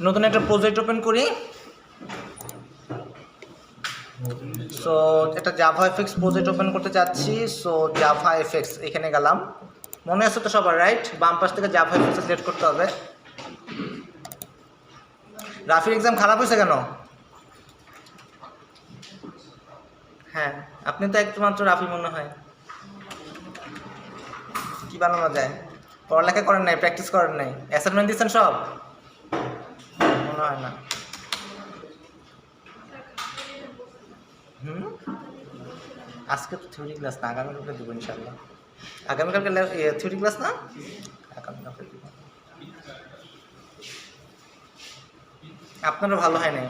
নতুন একটা project open করি। সো একটা জাভা এফএক্স প্রজেক্ট ওপেন করতে চাচ্ছি। সো জাভা এফএক্স এখানে গেলাম, মনে আছে তো সবার, রাইট? বাম পাশ থেকে জাভা এফএক্স সিলেক্ট করতে হবে। রাফির এক্সাম খারাপ হয়েছে কেন? হ্যাঁ, আপনি তো একমাত্র রাফি মনে হয়। কি বানানো যায়? পড়ালেখা করেন নাই, প্র্যাকটিস করেন নাই, অ্যাসাইনমেন্ট দিচ্ছেন সব? মনে হয় না। আজকে তো থিওরি ক্লাস না, আগামীকালকে দেবো ইনশাল্লাহ। আগামীকালকে থিওরি ক্লাস না, আগামীকালকে দেবো। আপনারও ভালো হয় নাই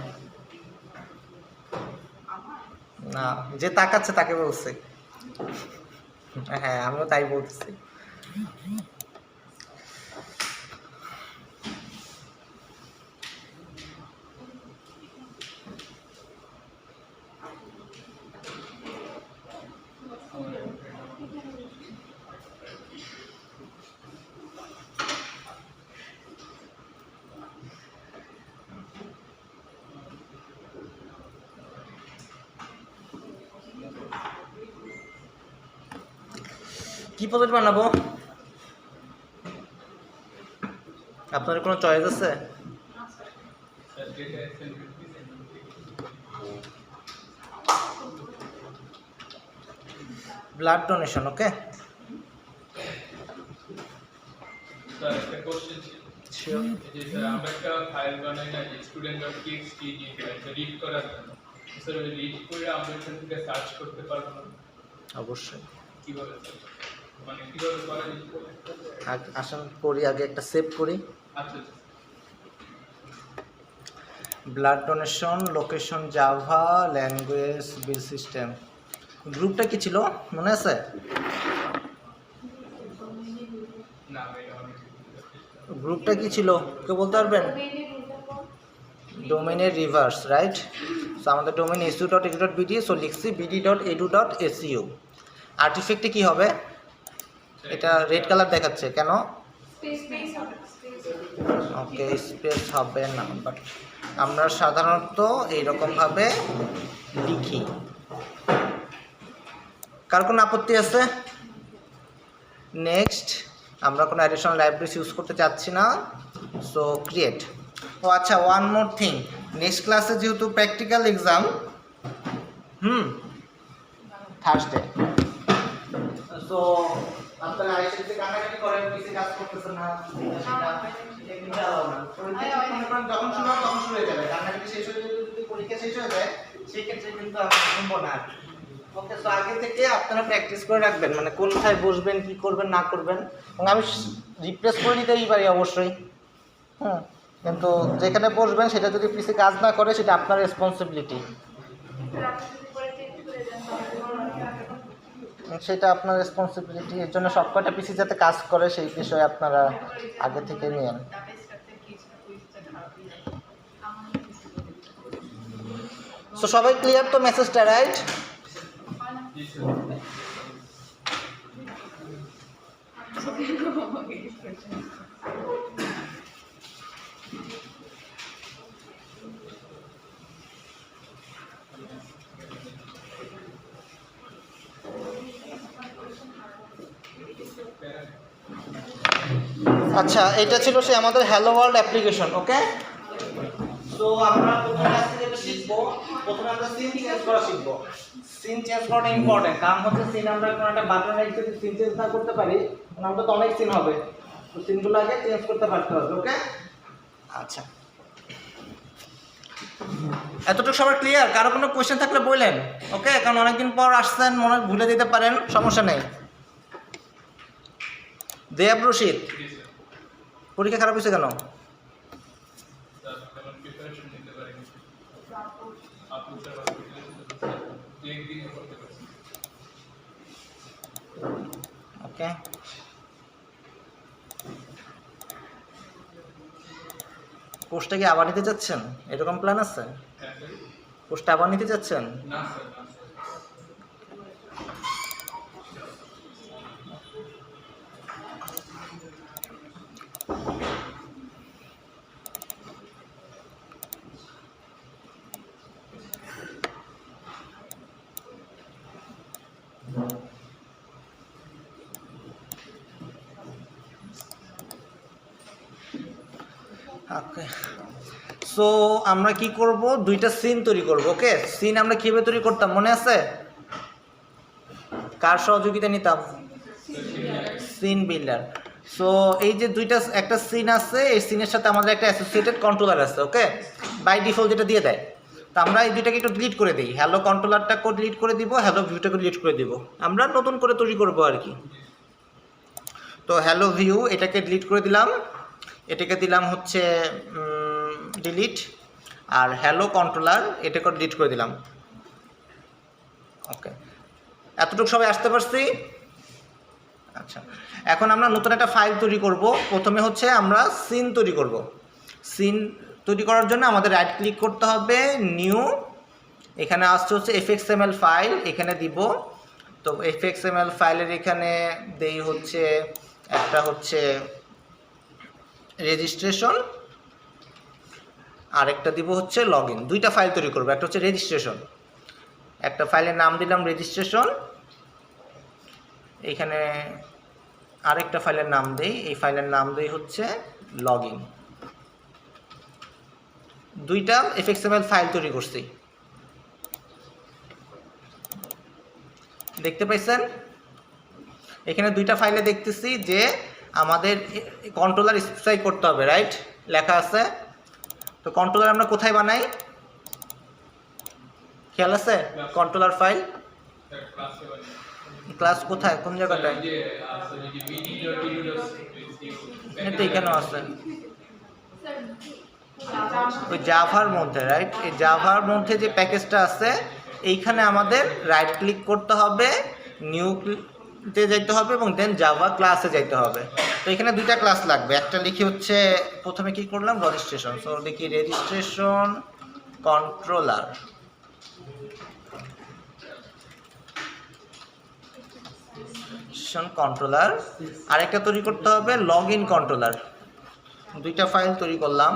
না, যে তাকাচ্ছে তাকে বলছে। হ্যাঁ, আমিও তাই বলতেছি। কি প্রজেক্ট বানাবো? আপনার কোনো চয়েস আছে? ব্লাড ডোনেশন, ওকে। আমরা একটা ফাইল বানাই না, student.txt রিড করার জন্য। স্যার ওই রিড করে আমরা এখান থেকে সার্চ করতে পারবো না? অবশ্যই। কিভাবে, মানে কিভাবে করা যায়? আসুন করি, আগে একটা সেভ করি। আচ্ছা, blood donation, location Java, language bill system. গ্রুপটা কি ছিল মনে আছে? না গ্রুপটা কি ছিল কেউ বলতে পারবেন? ডোমেনের রিভার্স, রাইট? সো আমাদের ডোমেন esu.edu.bd, সো লিখছি bd.edu.su। আর্টিফ্যাক্টে কি হবে? এটা রেড কালার দেখাচ্ছে কেন? ওকে, স্পেস হবে না, বাট আমরা সাধারণত এইরকমভাবে লিখি। কার কোনো আপত্তি আছে? নেক্সট, আমরা কোনো অ্যাডিশনাল লাইব্রেরিজ ইউজ করতে চাচ্ছি না, সো ক্রিয়েট। ও আচ্ছা, ওয়ান মোর থিং, নেক্সট ক্লাসে যেহেতু প্র্যাকটিক্যাল এক্সাম, থার্সডে, সো আপনারা আইসে যে কানাকাটি করেন, কিছু কাজ করতেছে না, যখন শুরু হবে তখন শুরু হয়ে যাবে। কানাকাটি শেষ হয়ে যাবে, যদি পরীক্ষা শেষ হয়ে যায় সেক্ষেত্রে কিন্তু আমরা শুনবো না। ওকে, সো আগে থেকে আপনারা প্র্যাকটিস করে রাখবেন, মানে কোনটায় বসবেন, কি করবেন না করবেন। এবং আমি রিপ্লেস করে নিতেই পারি অবশ্যই, কিন্তু যেখানে বসবেন সেটা যদি পিসি কাজ না করে সেটা আপনার রেসপন্সিবিলিটি, সেটা আপনার রেসপন্সিবিলিটি। এর জন্য সব কয়টা পিসি যাতে কাজ করে সেই বিষয়ে আপনারা আগে থেকে নিয়েন। সো সবাই ক্লিয়ার তো মেসেজটা, রাইট? আচ্ছা, এটা ছিল সে আমাদের হ্যালো ওয়ার্ল্ড অ্যাপ্লিকেশন, ওকে। সো আমরা প্রথমে আজকে যেটা শিখবো, প্রথমে আমরা সিন চেঞ্জ করা শিখবো। সিন চেঞ্জ করাটা ইম্পর্টেন্ট, কারণ হচ্ছে সিন আমরা কোনো একটা বাটন রেখে যদি সিন চেঞ্জ না করতে পারি, আমাদের তো অনেক সিন হবে, তো সিনগুলো আগে চেঞ্জ করতে পারতে হবে, ওকে। আচ্ছা, এতটুকু সবার ক্লিয়ার? কারো কোনো কোয়েশ্চেন থাকলে বললেন, ওকে, কারণ অনেকদিন পর আসছেন, মনে ভুলে দিতে পারেন, সমস্যা নেই। দেব রশিদ, পরীক্ষা খারাপ হয়েছে কেন? ওকে, কোর্সটা কি আবার নিতে চাচ্ছেন? এরকম প্ল্যান আছে? কোর্সটা আবার নিতে চাচ্ছেন? না স্যার, না স্যার। ওকে, সো আমরা কি করব, দুইটা সিন তৈরি করব। ওকে, সিন আমরা কিভাবে তৈরি করতাম মনে আছে? কার সহযোগিতা নিতাম? Scene builder. সো এই যে দুইটা, একটা সিন আছে, এই সিনের সাথে আমাদের একটা অ্যাসোসিয়েটেড কন্ট্রোলার আছে। ওকে, বাই ডিফল্ট যেটা দিয়ে দেয়। তো আমরা এই দুইটাকে একটু ডিলিট করে দিই, হ্যালো কন্ট্রোলারটাকেও ডিলিট করে দিব, হ্যালো ভিউটাকে ডিলিট করে দিব, আমরা নতুন করে তৈরি করব আর কি। তো হ্যালো ভিউ এটাকে ডিলিট করে দিলাম, এটাকে দিলাম হচ্ছে ডিলিট, আর হ্যালো কন্ট্রোলার এটাকে ডিলিট করে দিলাম। ওকে, এতটুকু সবাই আসতে পারছি? আচ্ছা, এখন আমরা নতুন একটা ফাইল তৈরি করব। প্রথমে হচ্ছে আমরা সিন তৈরি করব। সিন তৈরি করার জন্য আমাদের রাইট ক্লিক করতে হবে, নিউ, এখানে আসছে হচ্ছে fxml ফাইল, এখানে দিব। তো fxml ফাইলের এখানে দেই হচ্ছে একটা হচ্ছে রেজিস্ট্রেশন, আর একটা দিব হচ্ছে লগইন। দুইটা ফাইল তৈরি করব, একটা হচ্ছে রেজিস্ট্রেশন, একটা ফাইলের নাম দিলাম রেজিস্ট্রেশন, এইখানে আরেকটা ফাইলের নাম দেই, এই ফাইলের নাম দেই হচ্ছে লগইন। দুইটা fxml ফাইল তৈরি করছি, দেখতে পাইছেন? এখানে দুইটা ফাইলে দেখতেছি যে আমাদের কন্ট্রোলার স্পেসিফাই করতে হবে, রাইট? লেখা আছে। তো কন্ট্রোলার আমরা কোথায় বানাই, খেয়াল আছে? কন্ট্রোলার ফাইল ক্লাস কোথায়, কোন জায়গাটায়? এটা এখানেও আছে, ওই জাভার মধ্যে, রাইট? এই জাভার মধ্যে যে প্যাকেজটা আছে এইখানে আমাদের রাইট ক্লিক করতে হবে, নিউতে যাইতে হবে এবং দেন জাভা ক্লাসে যাইতে হবে। তো এখানে দুইটা ক্লাস লাগবে, একটা লিখি হচ্ছে, প্রথমে কি করলাম রেজিস্ট্রেশন, সো লিখি রেজিস্ট্রেশন কন্ট্রোলার, কন্ট্রোলার। আরেকটা তৈরি করতে হবে লগইন কন্ট্রোলার। দুইটা ফাইল তৈরি করলাম,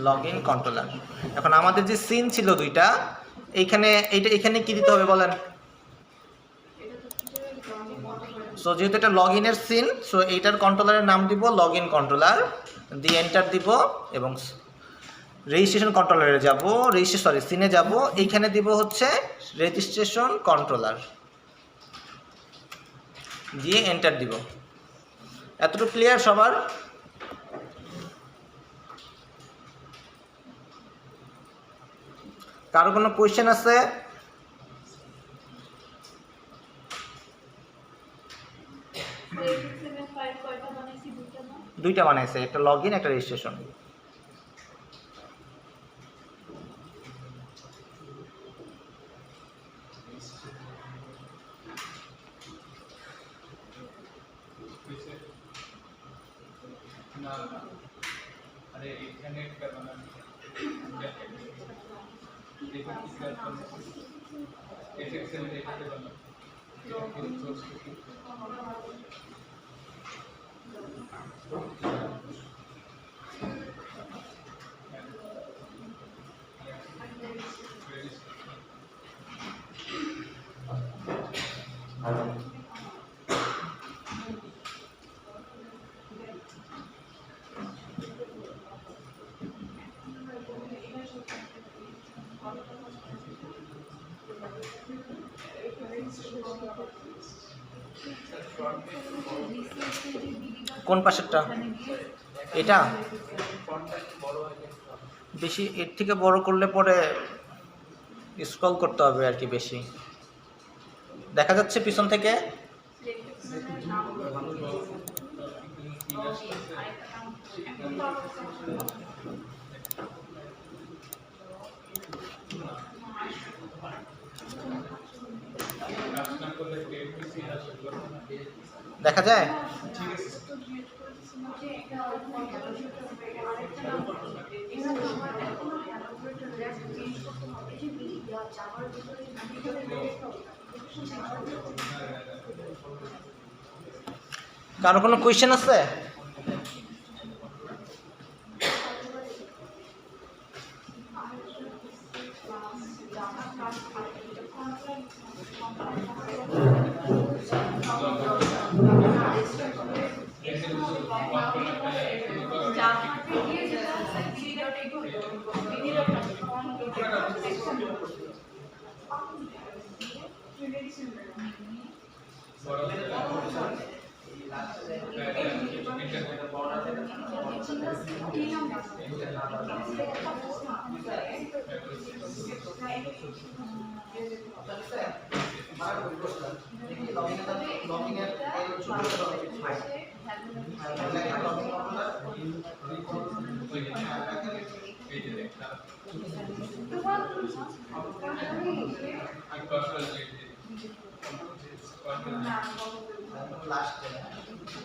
লগইন কন্ট্রোলার। এখন আমাদের যে সিন ছিল দুইটা, এইখানে এখানে কি দিতে হবে বলেন? সো যেহেতু এটা লগইনের সিন, সো এইটার কন্ট্রোলারের নাম দিব লগইন কন্ট্রোলার, দিয়ে এন্টার দিব এবং রেজিস্ট্রেশন কন্ট্রোলারে যাব, সিনে যাব, এইখানে দিব হচ্ছে রেজিস্ট্রেশন কন্ট্রোলার, দিয়ে এন্টার দিব। এতটুকু ক্লিয়ার সবার? কারো কোনো কোয়েশ্চেন আছে? দুইটা বানাইছে, একটা লগইন একটা রেজিস্ট্রেশন। আরে এখানে একটা বানানো দেখুন কি করতে fxml এটাতে বানানো কোন পাশেরটা? এটা বেশি, এর থেকে বড় করলে পরে স্ক্রল করতে হবে আর কি, বেশি দেখা যাচ্ছে পিছন থেকে। দেখা যায়? কারো কোনো কোয়েশ্চেন আছে? জাভাতে গিয়ে যেটা আছে লাস্টে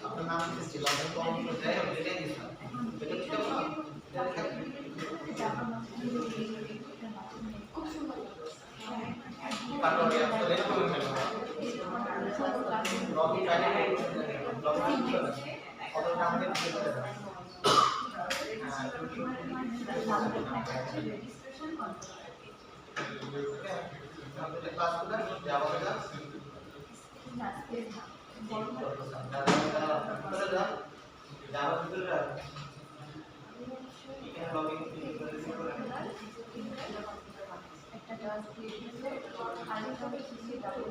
আপনার নাম ছিল আমি কম করে এটাই দিলাম এটা কি বলবো তারপরে আপনাদের লগইন আইডি লগইন করে কত নাম দিয়ে দিতে হবে আমাদের ক্লাসগুলো জাভা ক্লাস জাভা ভিতরে এখানে লগইন করে একটা ক্লাস দিয়ে দিলে আগে থেকে শিখে যাবে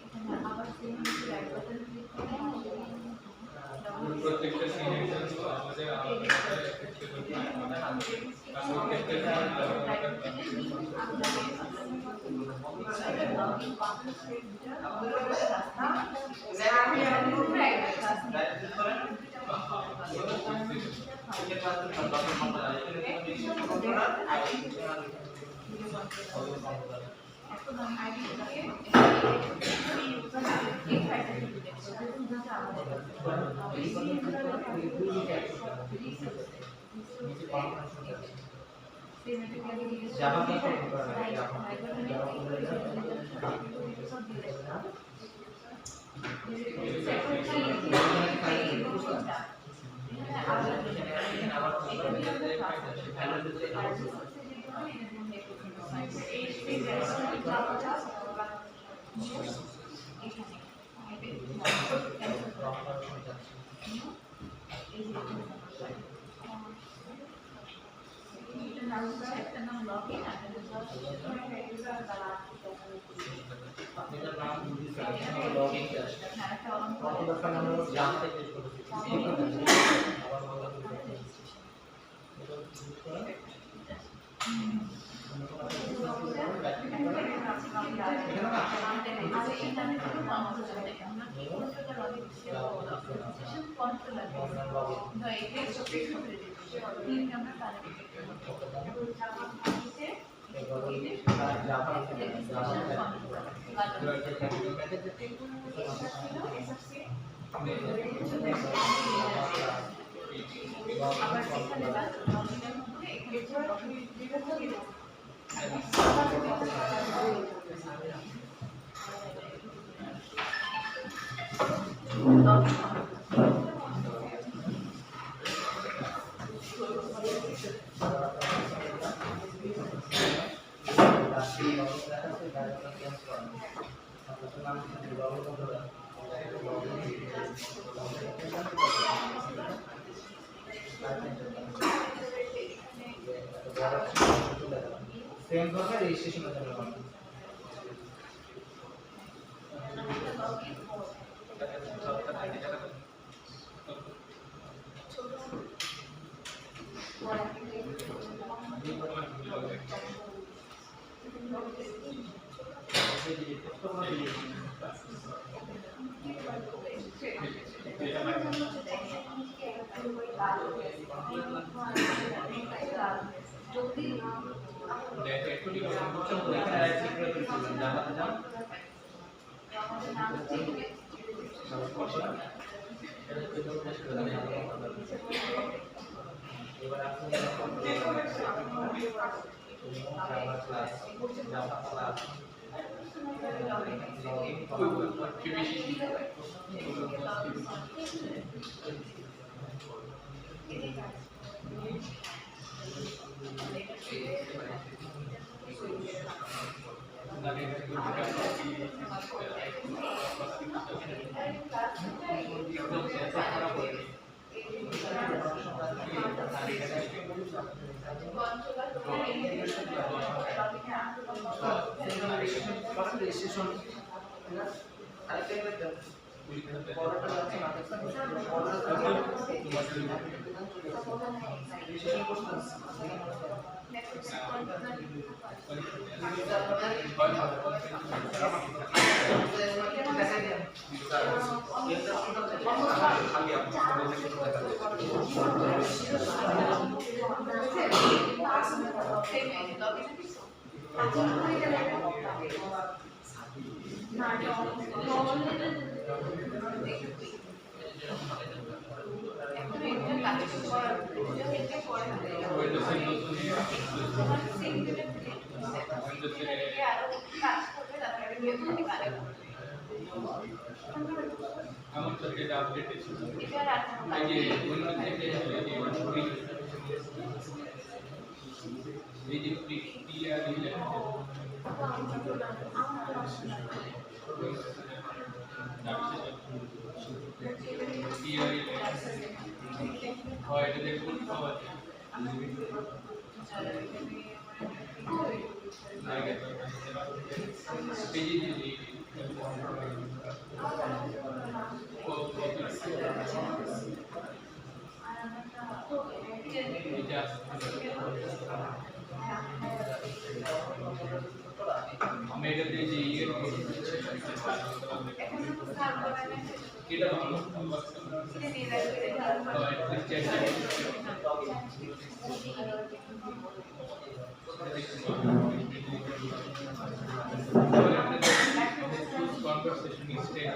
এখানে আবার সেম রাইট বাটন ক্লিক করে প্রত্যেকটা সিনেকশন আমাদের আলাদা এফেক্টেবল মানে আমরা সেম ভাবে রেজিস্ট্রেশন করতে হবে রেজিস্ট্রেশন আরেকটা একটা পড়াটা যাচ্ছে না রেজিস্ট্রেশন করতে আমার তো যেটা আপডেট এসেছে এই যে অন্য থেকে এই যে ক্রিয়া দিলে হয় এটা দেখুন পাওয়া যায় আমি এটা দিয়ে যে ইয়ে এটা ভালো conversation is staying.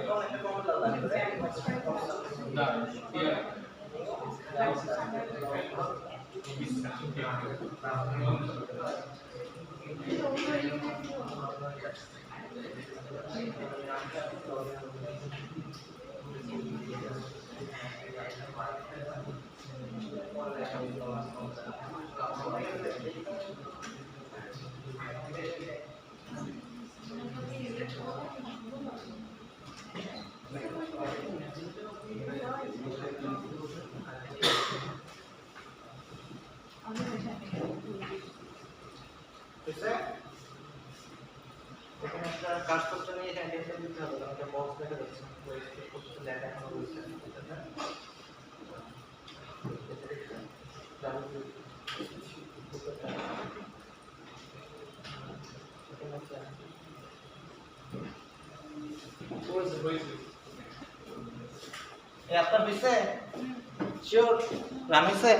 এখানে একটা কাজপত্র নিয়ে এখানে টেনশন দিতে হবে কারণ এটা বক্স দেখা যাচ্ছে লেখা এখনো রয়েছে আপনার হয়েছে শিওর রান হয়েছে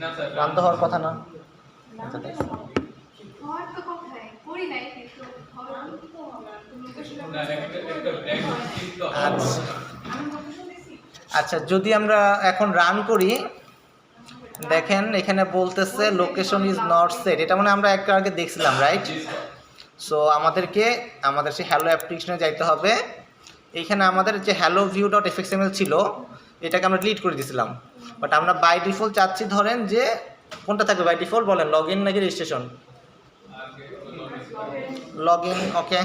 না স্যার রান তো হওয়ার কথা না আচ্ছা যদি আমরা এখন রান করি দেখেন এখানে বলতেছে লোকেশন ইজ নট সেট এটা মানে আমরা একটু আগে দেখছিলাম রাইট সো আমাদেরকে আমাদের সেই হ্যালো অ্যাপ্লিকেশনে যাইতে হবে এইখানে আমাদের যে হ্যালো ভিউ ডট এফএক্সএমএল ছিল এটাকে আমরা ডিলিট করে দিয়েছিলাম বাট আমরা বাই ডিফল্ট চাচ্ছি ধরেন যে কোনটা থাকবে বাই ডিফল্ট বলেন লগ ইন নাকি registration log in okay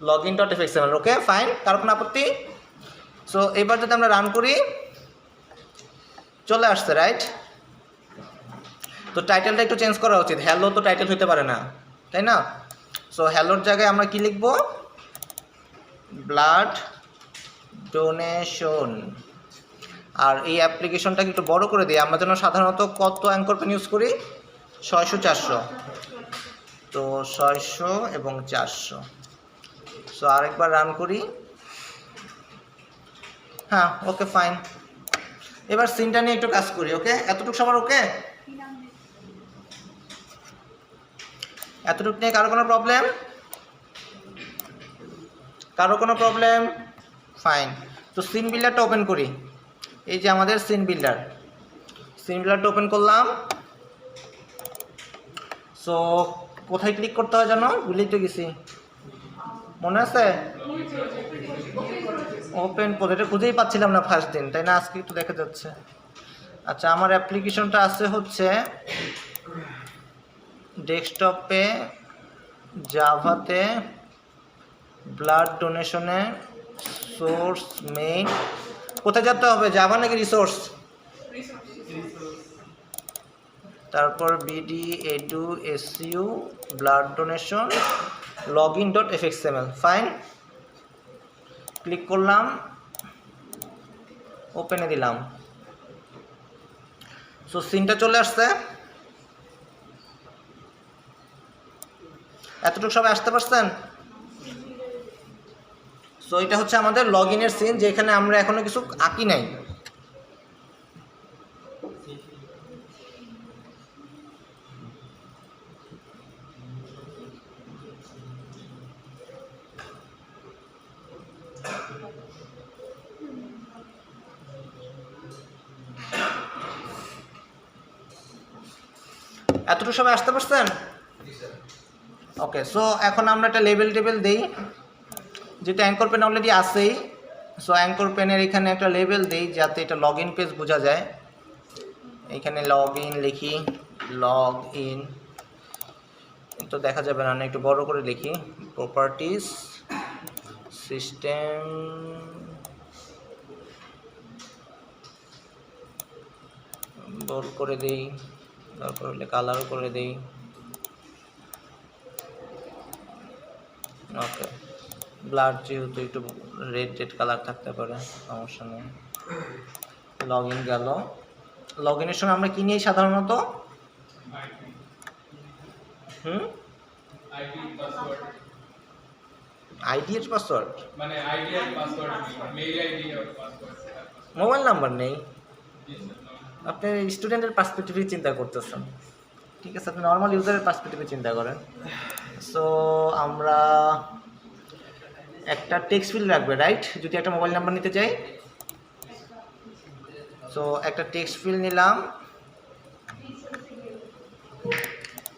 log in dot FXML okay fine কারো কোনো আপত্তি সো এবার যদি আমরা রান করি চলে আসছে রাইট তো টাইটেলটা একটু চেঞ্জ করা উচিত হ্যালো তো টাইটেল হতে পারে না তাই না সো হ্যালোর জায়গায় আমরা কি লিখব ব্লাড ডোনেশন আর এই অ্যাপ্লিকেশনটাকে একটু বড় করে দিই আমরা যেন সাধারণত কত অ্যাঙ্কর পেন ইউজ করি 600-400 তো 600 এবং 400 সো আরেকবার রান করি হ্যাঁ ওকে ফাইন এবার সিনটা নিয়ে একটু কাজ করি ওকে এতটুকু সবার ওকে এতটুকু নিয়ে কারো কোনো প্রবলেম ফাইন তো সিন বিল্ডারটা ওপেন করি এই যে আমাদের সিন বিল্ডারটা ওপেন করলাম সো কোথায় ক্লিক করতে হয় জানো ভুলে তো গেছি মনে আছে ওপেন প্রজেক্টে খুঁজেই পাচ্ছিলাম না ফার্স্ট দিন তাই না আজকে একটু দেখা যাচ্ছে আচ্ছা আমার অ্যাপ্লিকেশনটা আছে হচ্ছে ডেস্কটপে জাভাতে ব্লাড ডোনেশনে সোর্স মেইন কোথায় যেতে হবে জাভা নাকি রিসোর্স তারপর BD edu SU blood donation login.fxml fine, click করলাম, ওপেনে দিলাম। সো সিনটা চলে আসছে। এতটুকু সবাই আসতে পারছেন? সো এটা হচ্ছে আমাদের লগ ইনের সিন, যেখানে আমরা এখনো কিছু আঁকি নাই। এতটুকু সবাই আসতে পারছেন? ওকে, সো এখন আমরা একটা লেবেল টেবিল দিই, যেটা অ্যাঙ্কর পেন অলরেডি আছেই। সো অ্যাঙ্কর পেনের এখানে একটা লেবেল দিই যাতে এটা লগ ইন পেজ বোঝা যায়। এখানে লগ ইন লিখি, লগ ইন তো দেখা যাবে না, একটু বড় করে লিখি, প্রপার্টিজ সিস্টেম বোল্ড করে দিই, তারপর হলে কালারও করে দিই। ওকে, ব্লাড যেহেতু একটু রেড কালার থাকতে পারে, সমস্যা নেই। লগ ইন গেল। লগ ইনের সময় আমরা কি নিই সাধারণত? আইডি এর পাসওয়ার্ড, মানে আইডি আর পাসওয়ার্ড, মেইল আইডি আর পাসওয়ার্ড। মোবাইল নাম্বার নেই। আপনি স্টুডেন্টের পার্সপেক্টিভে চিন্তা করতেছেন, ঠিক আছে? আপনি নর্মাল ইউজারের পার্সপেক্টিভে চিন্তা করেন। সো আমরা একটা টেক্সট ফিল্ড রাখবে, রাইট? যদি একটা মোবাইল নাম্বার নিতে চাই, সো একটা টেক্সট ফিল্ড নিলাম,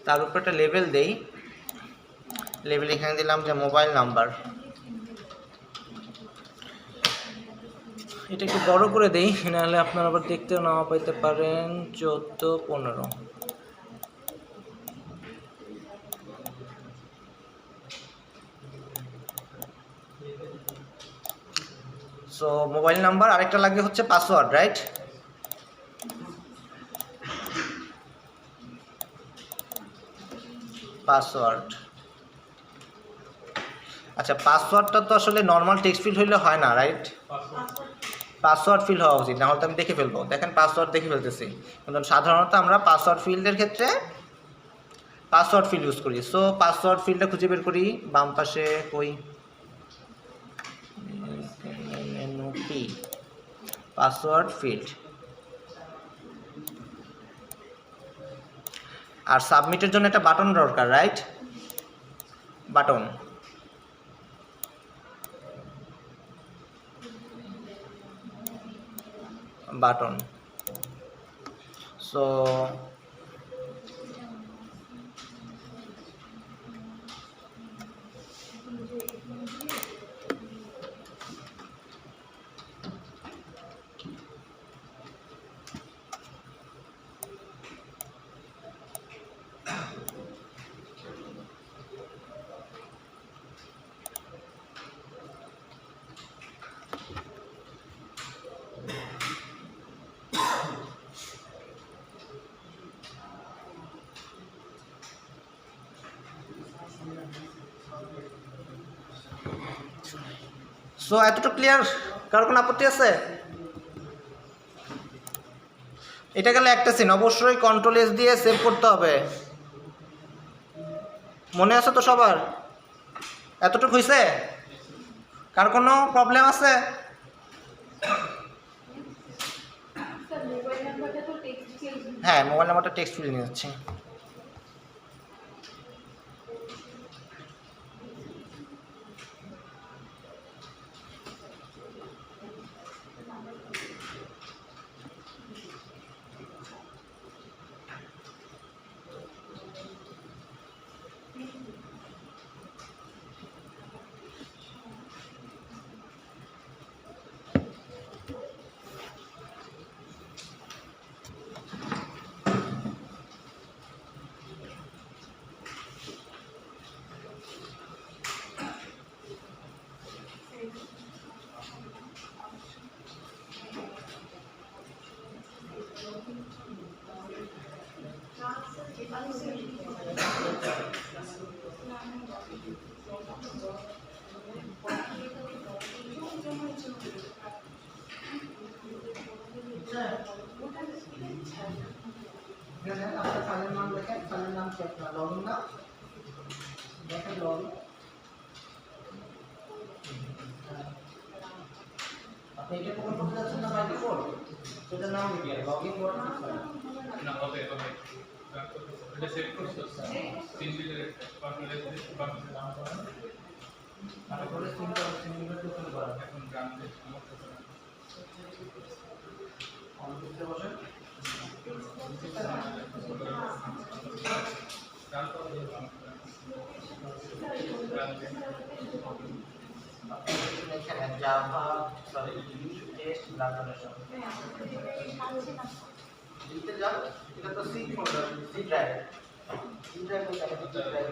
তার উপর একটা লেবেল দেই। লেবেল এখানে দিলাম যে মোবাইল নাম্বার। এটা একটু বড় করে দেই, নাহলে আপনারা আবার দেখতেও না পাইতে পারেন। 14-15। সো মোবাইল নাম্বার, আরেকটা লাগবে হচ্ছে পাসওয়ার্ড, রাইট? পাসওয়ার্ড। আচ্ছা, পাসওয়ার্ডটা তো আসলে নর্মাল টেক্সট ফিল্ড হইলে হয় না, রাইট? পাসওয়ার্ড ফিল্ড হওয়া উচিত, নাহলে তো আমি দেখে ফেলবো। দেখেন পাসওয়ার্ড দেখে ফেলতেছি, কিন্তু সাধারণত আমরা পাসওয়ার্ড ফিল্ডের ক্ষেত্রে পাসওয়ার্ড ফিল্ড ইউজ করি। সো পাসওয়ার্ড ফিল্ডটা খুঁজে বের করি, বাম পাশে কই, পাসওয়ার্ড ফিল্ড। আর সাবমিটের জন্য একটা বাটন দরকার, রাইট? বাটন। বাটন। সো এতটুকু ক্লিয়ার? কারোর কোনো আপত্তি আছে? এটা গেলে একটা সিন, অবশ্যই কন্ট্রোল এস দিয়ে সেভ করতে হবে। মনে আছে তো সবার? এতটুকু হয়েছে? কার কোনো প্রবলেম আছে? হ্যাঁ, মোবাইল নাম্বারটা টেক্সট ফিল্ড নিয়ে যাচ্ছি। আছে? আপনার ফাইলের নাম দেখেন, ফাইলের নাম কি আপনার? লগইন নাম দেখেন, লগইন। আপনি এটা কোন করতে যাচ্ছেন না বাই ডিফল্ট? সেটার নাম কি? লগইন করতে যাচ্ছেন না হবে এটা সেভ করছো তিন দিনের কনফিগারেশন নাম করেন তারপরে সিম্বল ওপেন করা। এখন রান দিয়ে সমস্ত করেন অন করতে বসেন। রান করে রান দিয়ে এখানে জাভা সরি টেস্ট লাইব্রেশন লিখতে যান। এটা তো C folder, C drive, C drive কোথায়? সি ড্রাইভ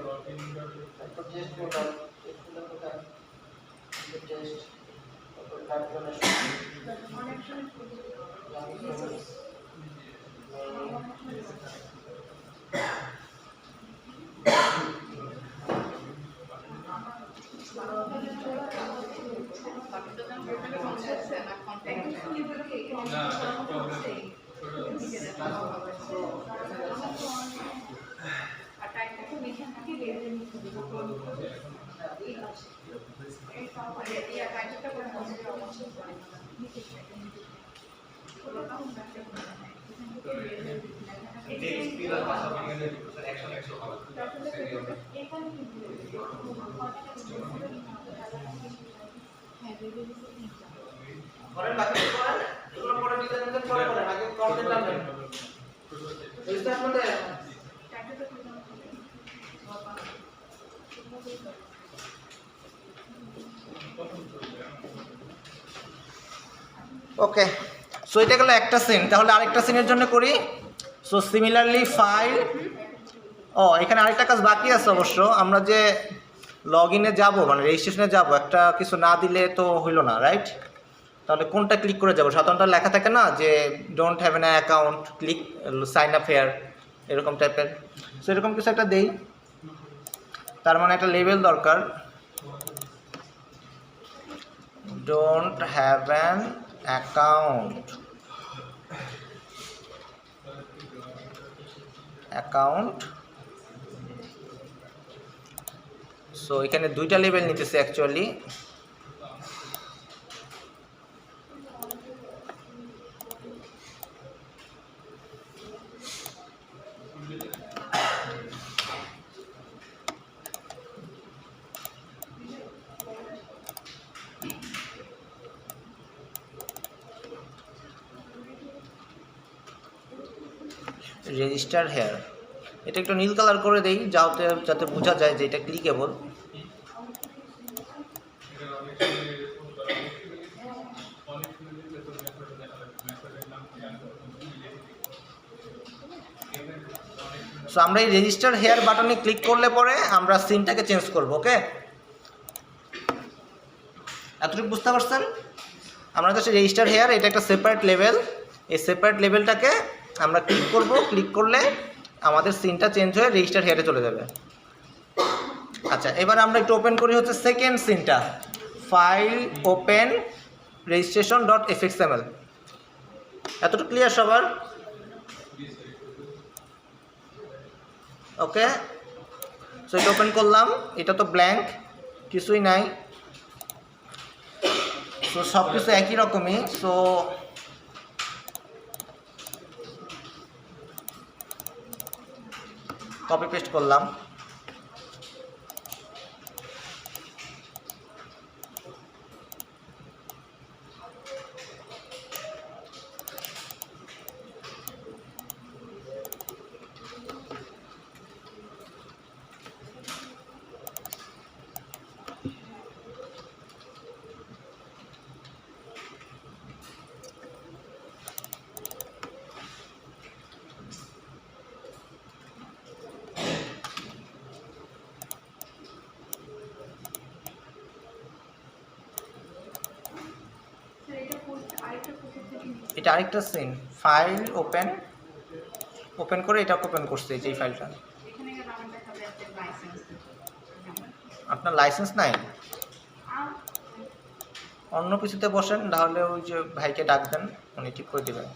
তো টেস্ট ফোল্ডার, টেস্ট ফোল্ডার কোথায়? টেস্ট তারপর লাইব্রেশন না প্রবলেম করেন, বাকি করেন, এগুলো পরে ডিজাইন করে করেন, আগে কন্টেন্ট আনবেন। রেজিস্টার করতে ওকে। সো এটা গেল একটা সিন, তাহলে আরেকটা সিনের জন্য করি। সো সিমিলারলি ফাইল, এখানে আরেকটা কাজ বাকি আছে অবশ্য। আমরা যে লগ ইনে যাবো, মানে রেজিস্ট্রেশনে যাব, একটা কিছু না দিলে তো হইল না, রাইট? তাহলে কোনটা ক্লিক করে যাব? সাধারণত লেখা থাকে না যে don't have an account, click sign up here, এরকম টাইপের। সো এরকম কিছু একটা দেই, তার মানে একটা লেবেল দরকার, don't have an account, account. So এখানে দুইটা লেভেল নিতেছে অ্যাকচুয়ালি। রেজিস্টার হেয়ার, এটা একটু নীল কালার করে দেই যাতে বোঝা যায় যে এটা ক্লিকেবল। সো আমরা এই রেজিস্টার হেয়ার বাটনে ক্লিক করলে পরে আমরা সিনটাকে চেঞ্জ করব। ওকে, এতটুকু বুঝতে পারছেন? আমরা তো রেজিস্টার হেয়ার, এটা একটা সেপারেট লেভেল, এই সেপারেট লেভেলটাকে আমরা ক্লিক করব, ক্লিক করলে আমাদের সিনটা চেঞ্জ হয়ে রেজিস্টার হেয়ারে চলে যাবে। আচ্ছা, এবার আমরা একটু ওপেন করি হচ্ছে সেকেন্ড সিনটা, ফাইল ওপেন রেজিস্ট্রেশন ডট এফএক্সএমএল। এতটুকু ক্লিয়ার সবার? ওকে, সো এটা ওপেন করলাম, এটা তো ব্ল্যাঙ্ক, কিছুই নাই। সো সব কিছু একই রকমই। সো কপি পেস্ট করলাম। এটা আরেকটা সিন, ফাইল ওপেন, ওপেন করে এটা ওপেন করছে এই ফাইলটা। আপনার লাইসেন্স নাই? অন্য কিছুতে বসেন, তাহলে ওই যে ভাইকে ডাক দেন, উনি ঠিক করে দেবেন।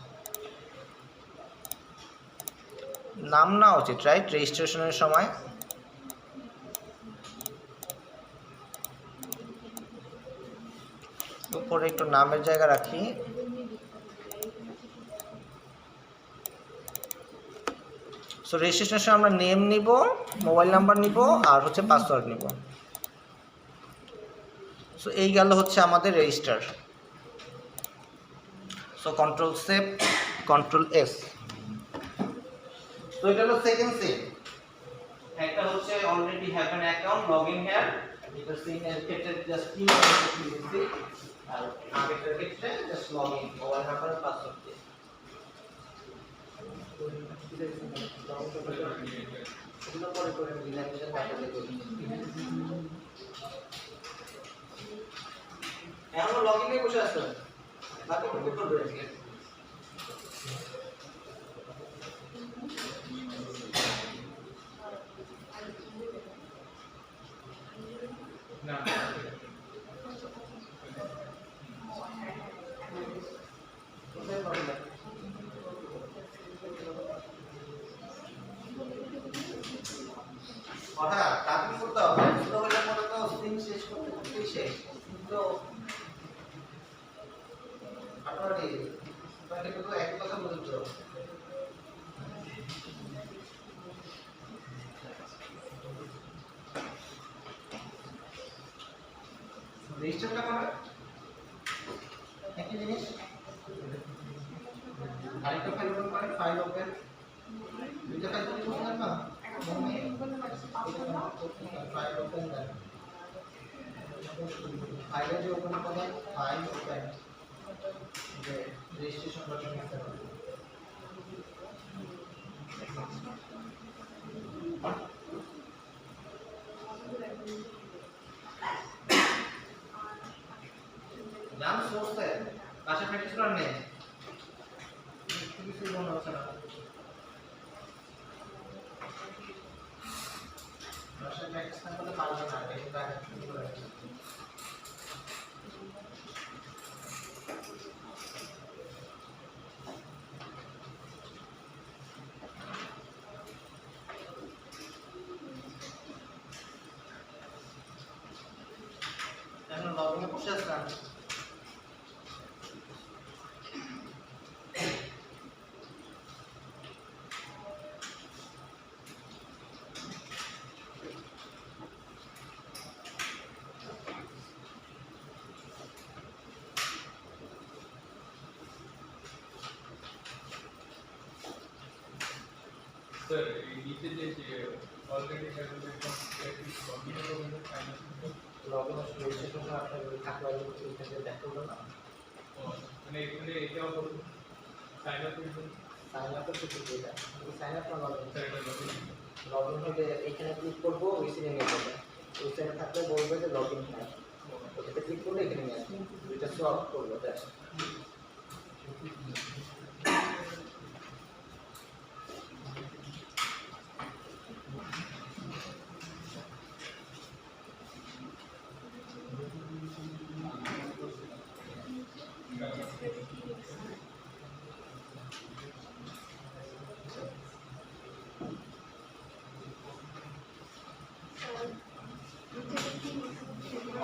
নাম না উচিত, রাইট? রেজিস্ট্রেশনের সময় উপরে একটু নামের জায়গা রাখি। সো রেজিস্ট্রেশনের সময় আমরা নেম নিব, মোবাইল নাম্বার নিব আর হচ্ছে পাসওয়ার্ড নিব। সো এই গেল হচ্ছে আমাদের register. So control save, control S. তো এটা হলো সেকেন্ড স্টেপ। একটা হচ্ছে already have an account, log in here, এটা সিন এর ক্ষেত্রে জাস্ট কি দিচ্ছি, আর আগের ক্ষেত্রে just log in, mobile number password দিয়ে। এগুলো পরে করে ডিজাইন কাটাতে করি। এখন লগ ইনে বসে আছো, বাকি কি করবে? না হঠাৎ টাইপিং করতে হবে, তো হলে পরে তো দিন শেষ করতে করতেই শেষ। তো আপনারা কি আপনাকে তো এক কথা বলতে হবে। রেজিস্টারটা করে একই জিনিস, আরেকটা ফাইল ওপেন করেন, ফাইল ওপেন, দুইটা ফাইল তৈরি করতে না, ফাইল ওপেন দেন, ফাইলে যে ওপেন করেন, ফাইল ওপেন, যে রেজিস্ট্রেশন বাটন নিতে হবে। জান সোর্সে পাশে প্র্যাকটিস করেন নেই, কিছু মনে হচ্ছে না। পাশে প্র্যাকটিস না করলে পারবে না, এটা কি করে? এখন লগইনে বসে আছেন। স্যার এই নিচে যে অলরেডি ক্যালকুলেশন প্র্যাকটিস কন্টিনিউ করবেন ফাইনাল লগইন রেজিস্ট্রেশন আপনার থাকলে এখানে দেখাবো না। মানে এখানে এটাও করুন সাইন আপ করুন। সাইন আপ করতে কি এটা? সাইন আপ না লগইন। স্যার এটা করুন। লগইন হলে এখানে ক্লিক করব, ওই সিনে নিয়ে যাবে। ওই সাইডে থাকলে বলবে যে লগইন হ্যাঁ, ওটাতে ক্লিক করলে এখানে নিয়ে আসবে, দুইটা সলভ করবো। ব্যাস।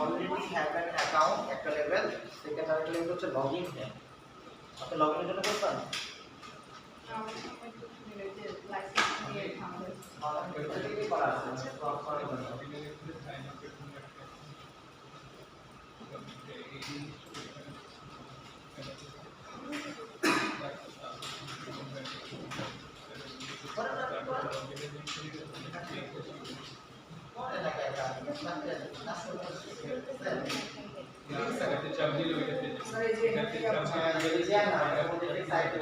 অলরেডি হ্যাভ অ্যান অ্যাকাউন্ট একটা লেভেল, সেকেন্ড আরেকটা লেভেল হচ্ছে লগইন হ্যাঁ। আপনি লগইনের জন্য করবেন? এটা থেকে করা আছে, সলভ করে দেবেন। সাইন আপ করুন পরে না কেন স্যার এটা চাপ দিলে ওইটাতে এটাতে চাপ দিলে যায় না, আমাদের সাইটে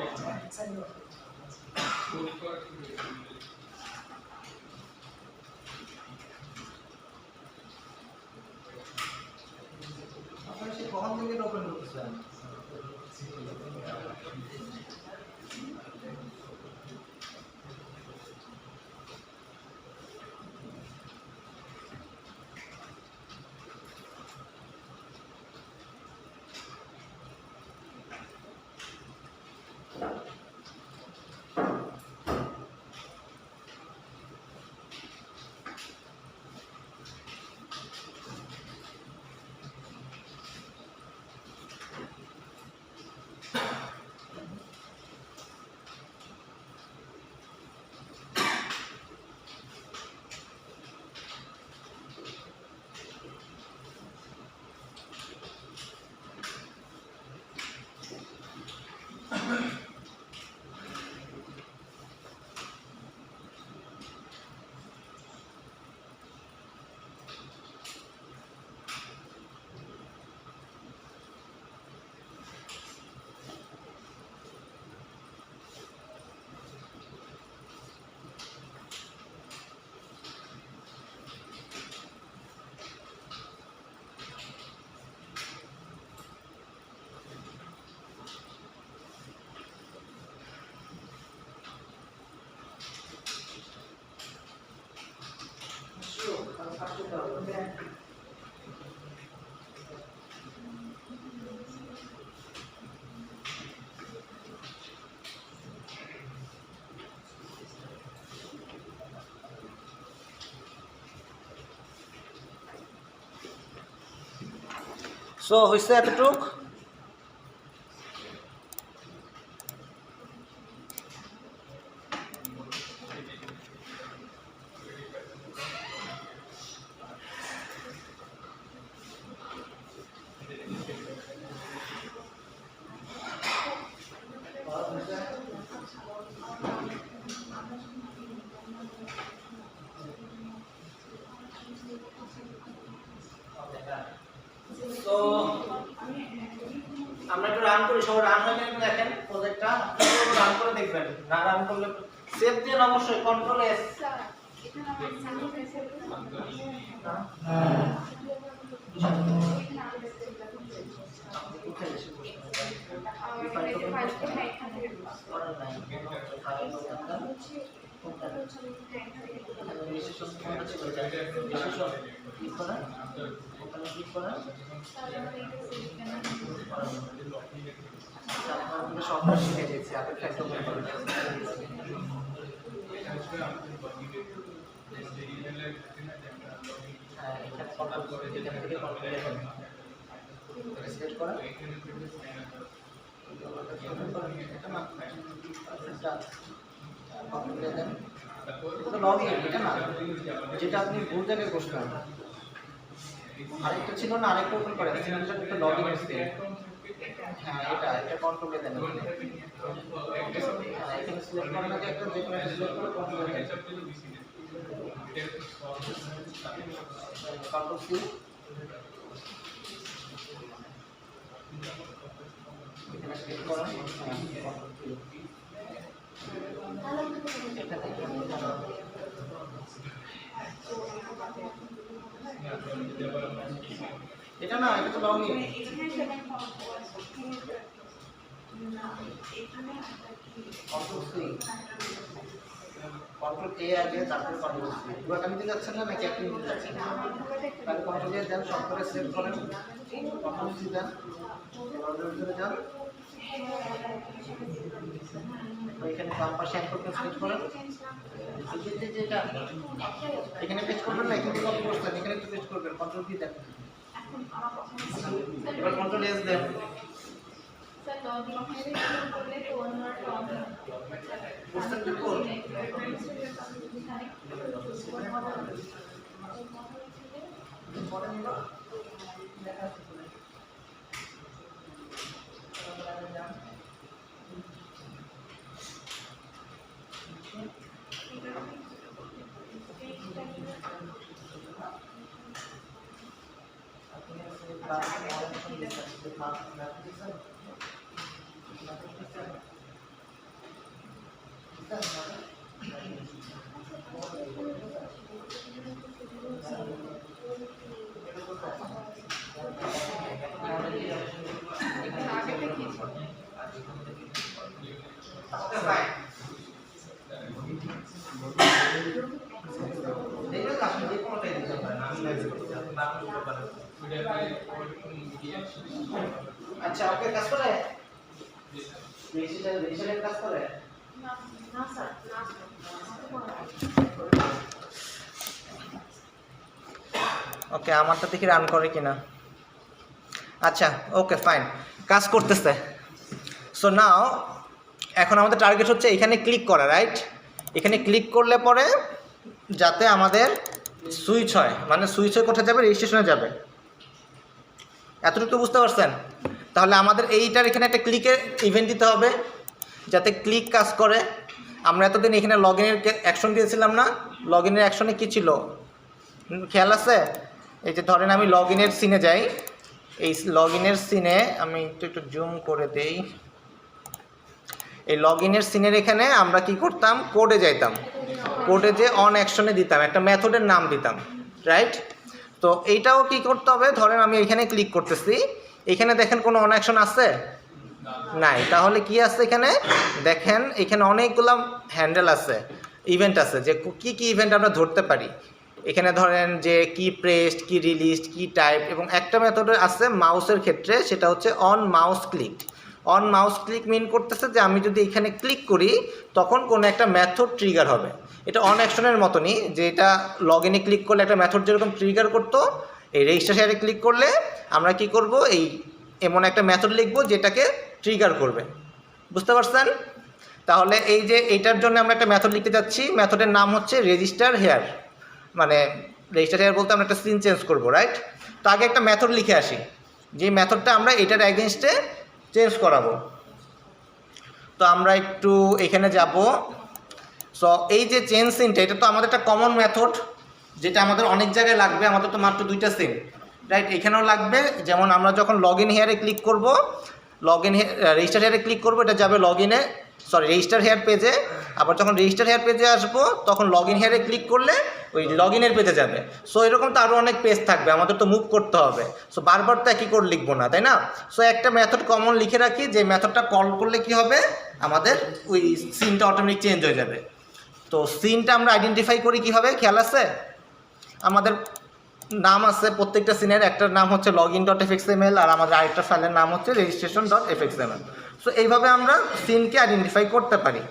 কোড করা আপনারা সে কখন থেকে ওপেন করতেছেন? সো হয়েছে এতটুক। তো আমরা একটু রান করি, সবাই রান হয়ে গেলে দেখেন প্রজেক্টটা রান করে দেখবেন। না রান করলে সেভ দিয়ে অবশ্যই কন্ট্রোল এস। স্যার এখানে আমার সামনে ফেসে সবটা শিখে গেছি আপনি একদম সেট করা যেটা আপনি ভুল জায়গায় বসলেন। আরেকটা ছিল না, আরেকটা ওপেন করে একটু লগ ইন এসছে। হ্যাঁ এটা কন্ট্রোলে দেন। হ্যাঁ এখানে সিলেক্ট করেন না, একটা যে কোনো সিলেক্ট করে কন্ট্রোলে দেন। কন্ট্রোল সি এখানে সিলেক্ট করেন। হ্যাঁ কন্ট্রোল সি এখানে এটা না, এটা তো log in. Control C control A আগে তারপরে কন্ট্রোল সি। এবার আমি দিতে যাচ্ছেন না নাকি আপনি দিতে যাচ্ছেন? তাহলে কন্ট্রোল এ দেন, সব করে সিলেক্ট করেন, কন্ট্রোল সি দেন, অর্ডার ভিতরে যান, এখানে বাম পাশে অ্যাঙ্কর সিলেক্ট করেন। যেটা এখানে পেজ করবেন না, এখানে কপি করবেন, এখানে পেজ করবেন, কন্ট্রোল কি দেন। এবার কন্ট্রোল এস দেন। স্যার লগইন করলে তো অন্যটা অন বুঝতে পারছেন? আচ্ছা ওকে কাজ করে রেজিস্ট্রেশন কাজ করে না স্যার না ওকে আমারটা দেখি রান করে কিনা। আচ্ছা ওকে ফাইন, কাজ করতেছে। সো নাও এখন আমাদের টার্গেট হচ্ছে এখানে ক্লিক করা, রাইট? এখানে ক্লিক করলে পরে যাতে আমাদের সুইচ হয়, মানে সুইচ হয়ে কোথায় যাবে? রেজিস্ট্রেশনে যাবে। এতটুকু বুঝতে পারছেন? তাহলে আমাদের এইটার এখানে একটা ক্লিকের ইভেন্ট দিতে হবে যাতে ক্লিক কাজ করে। আমরা এতদিন এখানে লগ ইনের অ্যাকশন দিয়েছিলাম না? লগ ইনের অ্যাকশনে কী ছিল খেয়াল আছে? এই যে ধরেন আমি লগ ইনের সিনে যাই, এই লগ ইনের সিনে আমি একটু জুম করে দেই। এই লগ ইনের সিনের এখানে আমরা কি করতাম? কোডে যাইতাম, কোডে যে অন অ্যাকশনে দিতাম, একটা মেথডের নাম দিতাম, রাইট? তো এইটাও কি করতে হবে? ধরেন আমি এখানে ক্লিক করতেছি, এখানে দেখেন কোনো অন অ্যাকশন আছে? নাই। তাহলে কি আছে এখানে? দেখেন এখানে অনেকগুলো হ্যান্ডেল আছে, ইভেন্ট আছে, যে কি কি ইভেন্ট আমরা ধরতে পারি। এখানে ধরেন যে কি প্রেসড, কি রিলিজড, কি টাইপ, এবং একটা মেথডের আছে মাউসের ক্ষেত্রে, সেটা হচ্ছে on mouse click. On mouse click mean করতেছে যে আমি যদি এখানে ক্লিক করি তখন কোনো একটা মেথড ট্রিগার হবে। এটা অন অ্যাকশনের মতনই, যে এটা লগ ইনে ক্লিক করলে একটা মেথড যেরকম ট্রিগার করতো, এই রেজিস্ট্রেশনে ক্লিক করলে আমরা কি করব, এই এমন একটা মেথড লিখব যেটাকে ট্রিগার করবে। বুঝতে পারছেন? তাহলে এই যে এইটার জন্য আমরা একটা মেথড লিখতে যাচ্ছি, মেথডের নাম হচ্ছে রেজিস্টার হেয়ার। মানে রেজিস্টার হেয়ার বলতে আমরা একটা সিন চেঞ্জ করব, রাইট? তো আগে একটা মেথড লিখে আসি, যে মেথডটা আমরা এটার অ্যাগেনস্টে চেঞ্জ করাবো। তো আমরা একটু এখানে যাব। সো এই যে চেঞ্জ সিনটা, এটা তো আমাদের একটা কমন মেথড, যেটা আমাদের অনেক জায়গায় লাগবে। আমাদের তো মাত্র 2টা সিন, রাইট? এখানেও লাগবে। যেমন আমরা যখন লগ ইন হেয়ারে ক্লিক করব, লগ ইন রেজিস্টার হেয়ারে ক্লিক করব, এটা যাবে লগ ইনে, সরি রেজিস্টার হেয়ার পেজে। আবার যখন রেজিস্টার হেয়ার পেজে আসবো, তখন লগ ইন হেয়ারে ক্লিক করলে ওই লগ ইনের পেজে যাবে। সো এরকম তো আরও অনেক পেজ থাকবে, আমাদের তো মুভ করতে হবে। সো বারবার তো একই কোড লিখবো না, তাই না? সো একটা মেথড কমন লিখে রাখি, যে মেথডটা কল করলে কি হবে, আমাদের ওই সিনটা অটোমেটিক চেঞ্জ হয়ে যাবে। তো সিনটা আমরা আইডেন্টিফাই করি কীভাবে, খেয়াল আছে? আমাদের নাম আছে প্রত্যেকটা সিনের, একটার নাম হচ্ছে login.fxml আর আমাদের আরেকটা ফাইলের নাম হচ্ছে registration.fxml। সো এইভাবে আমরা সিনকে আইডেন্টিফাই করতে পারি।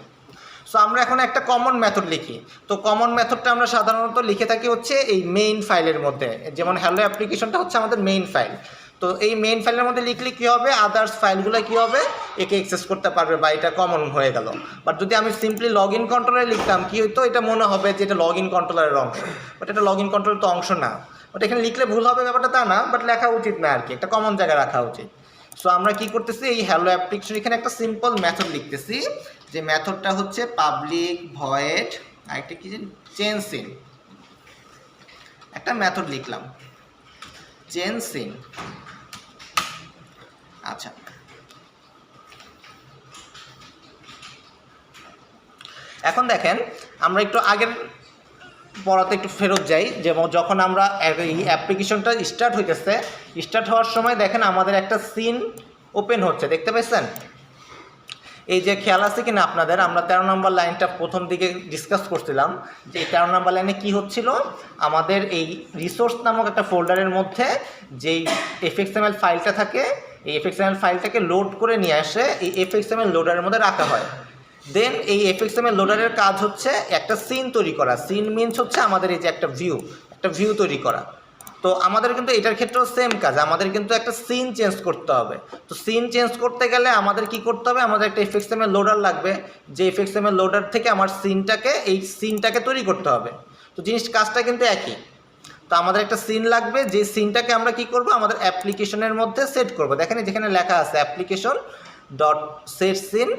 সো আমরা এখন একটা কমন মেথড লিখি। তো কমন মেথডটা আমরা সাধারণত লিখে থাকি হচ্ছে এই মেইন ফাইলের মধ্যে। যেমন হ্যালো অ্যাপ্লিকেশনটা হচ্ছে আমাদের মেইন ফাইল। তো এই মেইন ফাইলের মধ্যে লিখলে কী হবে, আদার্স ফাইলগুলো কী হবে, একে অ্যাক্সেস করতে পারবে, বা এটা কমন হয়ে গেল। বাট যদি আমি সিম্পলি লগ ইন কন্ট্রোলারে লিখতাম, কী হতো, এটা মনে হবে যে এটা লগ ইন কন্ট্রোলারের অংশ, বাট এটা লগ ইন কন্ট্রোলার তো অংশ না। বাট এখানে লিখলে ভুল হবে ব্যাপারটা তা না, বাট লেখা উচিত না আর কি, একটা কমন জায়গায় রাখা উচিত। সো আমরা কি করতেছি, এই হ্যালো অ্যাপ্লিকেশন এখানে একটা সিম্পল মেথড লিখতেছি, যে মেথডটা হচ্ছে পাবলিক ভয়েড আরেকটা কি চেঞ্জ সিন। একটা মেথড লিখলাম চেঞ্জ সিন। আচ্ছা, এখন দেখেন আমরা একটু আগের পড়াতে একটু ফেরত যাই। যেমন যখন আমরা এই অ্যাপ্লিকেশনটা স্টার্ট হওয়ার সময় দেখেন আমাদের একটা সিন ওপেন হচ্ছে, দেখতে পাচ্ছেন? এই যে খেয়াল আছে কিনা আপনাদের, আমরা 13 নম্বর লাইনটা প্রথম দিকে ডিসকাস করছিলাম, যে 13 নম্বর লাইনে কি হচ্ছিল, আমাদের এই রিসোর্স নামক একটা ফোল্ডারের মধ্যে যেই fxml ফাইলটা থাকে, এই fxml ফাইলটাকে লোড করে নিয়ে আসে এই fxml লোডারের মধ্যে রাখা হয়। দেন এই fxml লোডারের কাজ হচ্ছে একটা সিন তৈরি করা। সিন মিনস হচ্ছে আমাদের এই যে একটা ভিউ তৈরি করা। তো আমাদের কিন্তু এটার ক্ষেত্রেও সেম কাজ, আমাদের কিন্তু একটা সিন চেঞ্জ করতে হবে। তো সিন চেঞ্জ করতে গেলে আমাদের কি করতে হবে, আমাদের একটা fxml লোডার লাগবে, যে fxml লোডার থেকে আমার সিনটাকে তৈরি করতে হবে। তো কাজটা কিন্তু একই। তো আমাদের একটা সিন লাগবে, যে সিনটাকে আমরা কি করব, আমাদের অ্যাপ্লিকেশনের মধ্যে সেট করব। দেখেন যেখানে লেখা আছে অ্যাপ্লিকেশন ডট সেট সিন,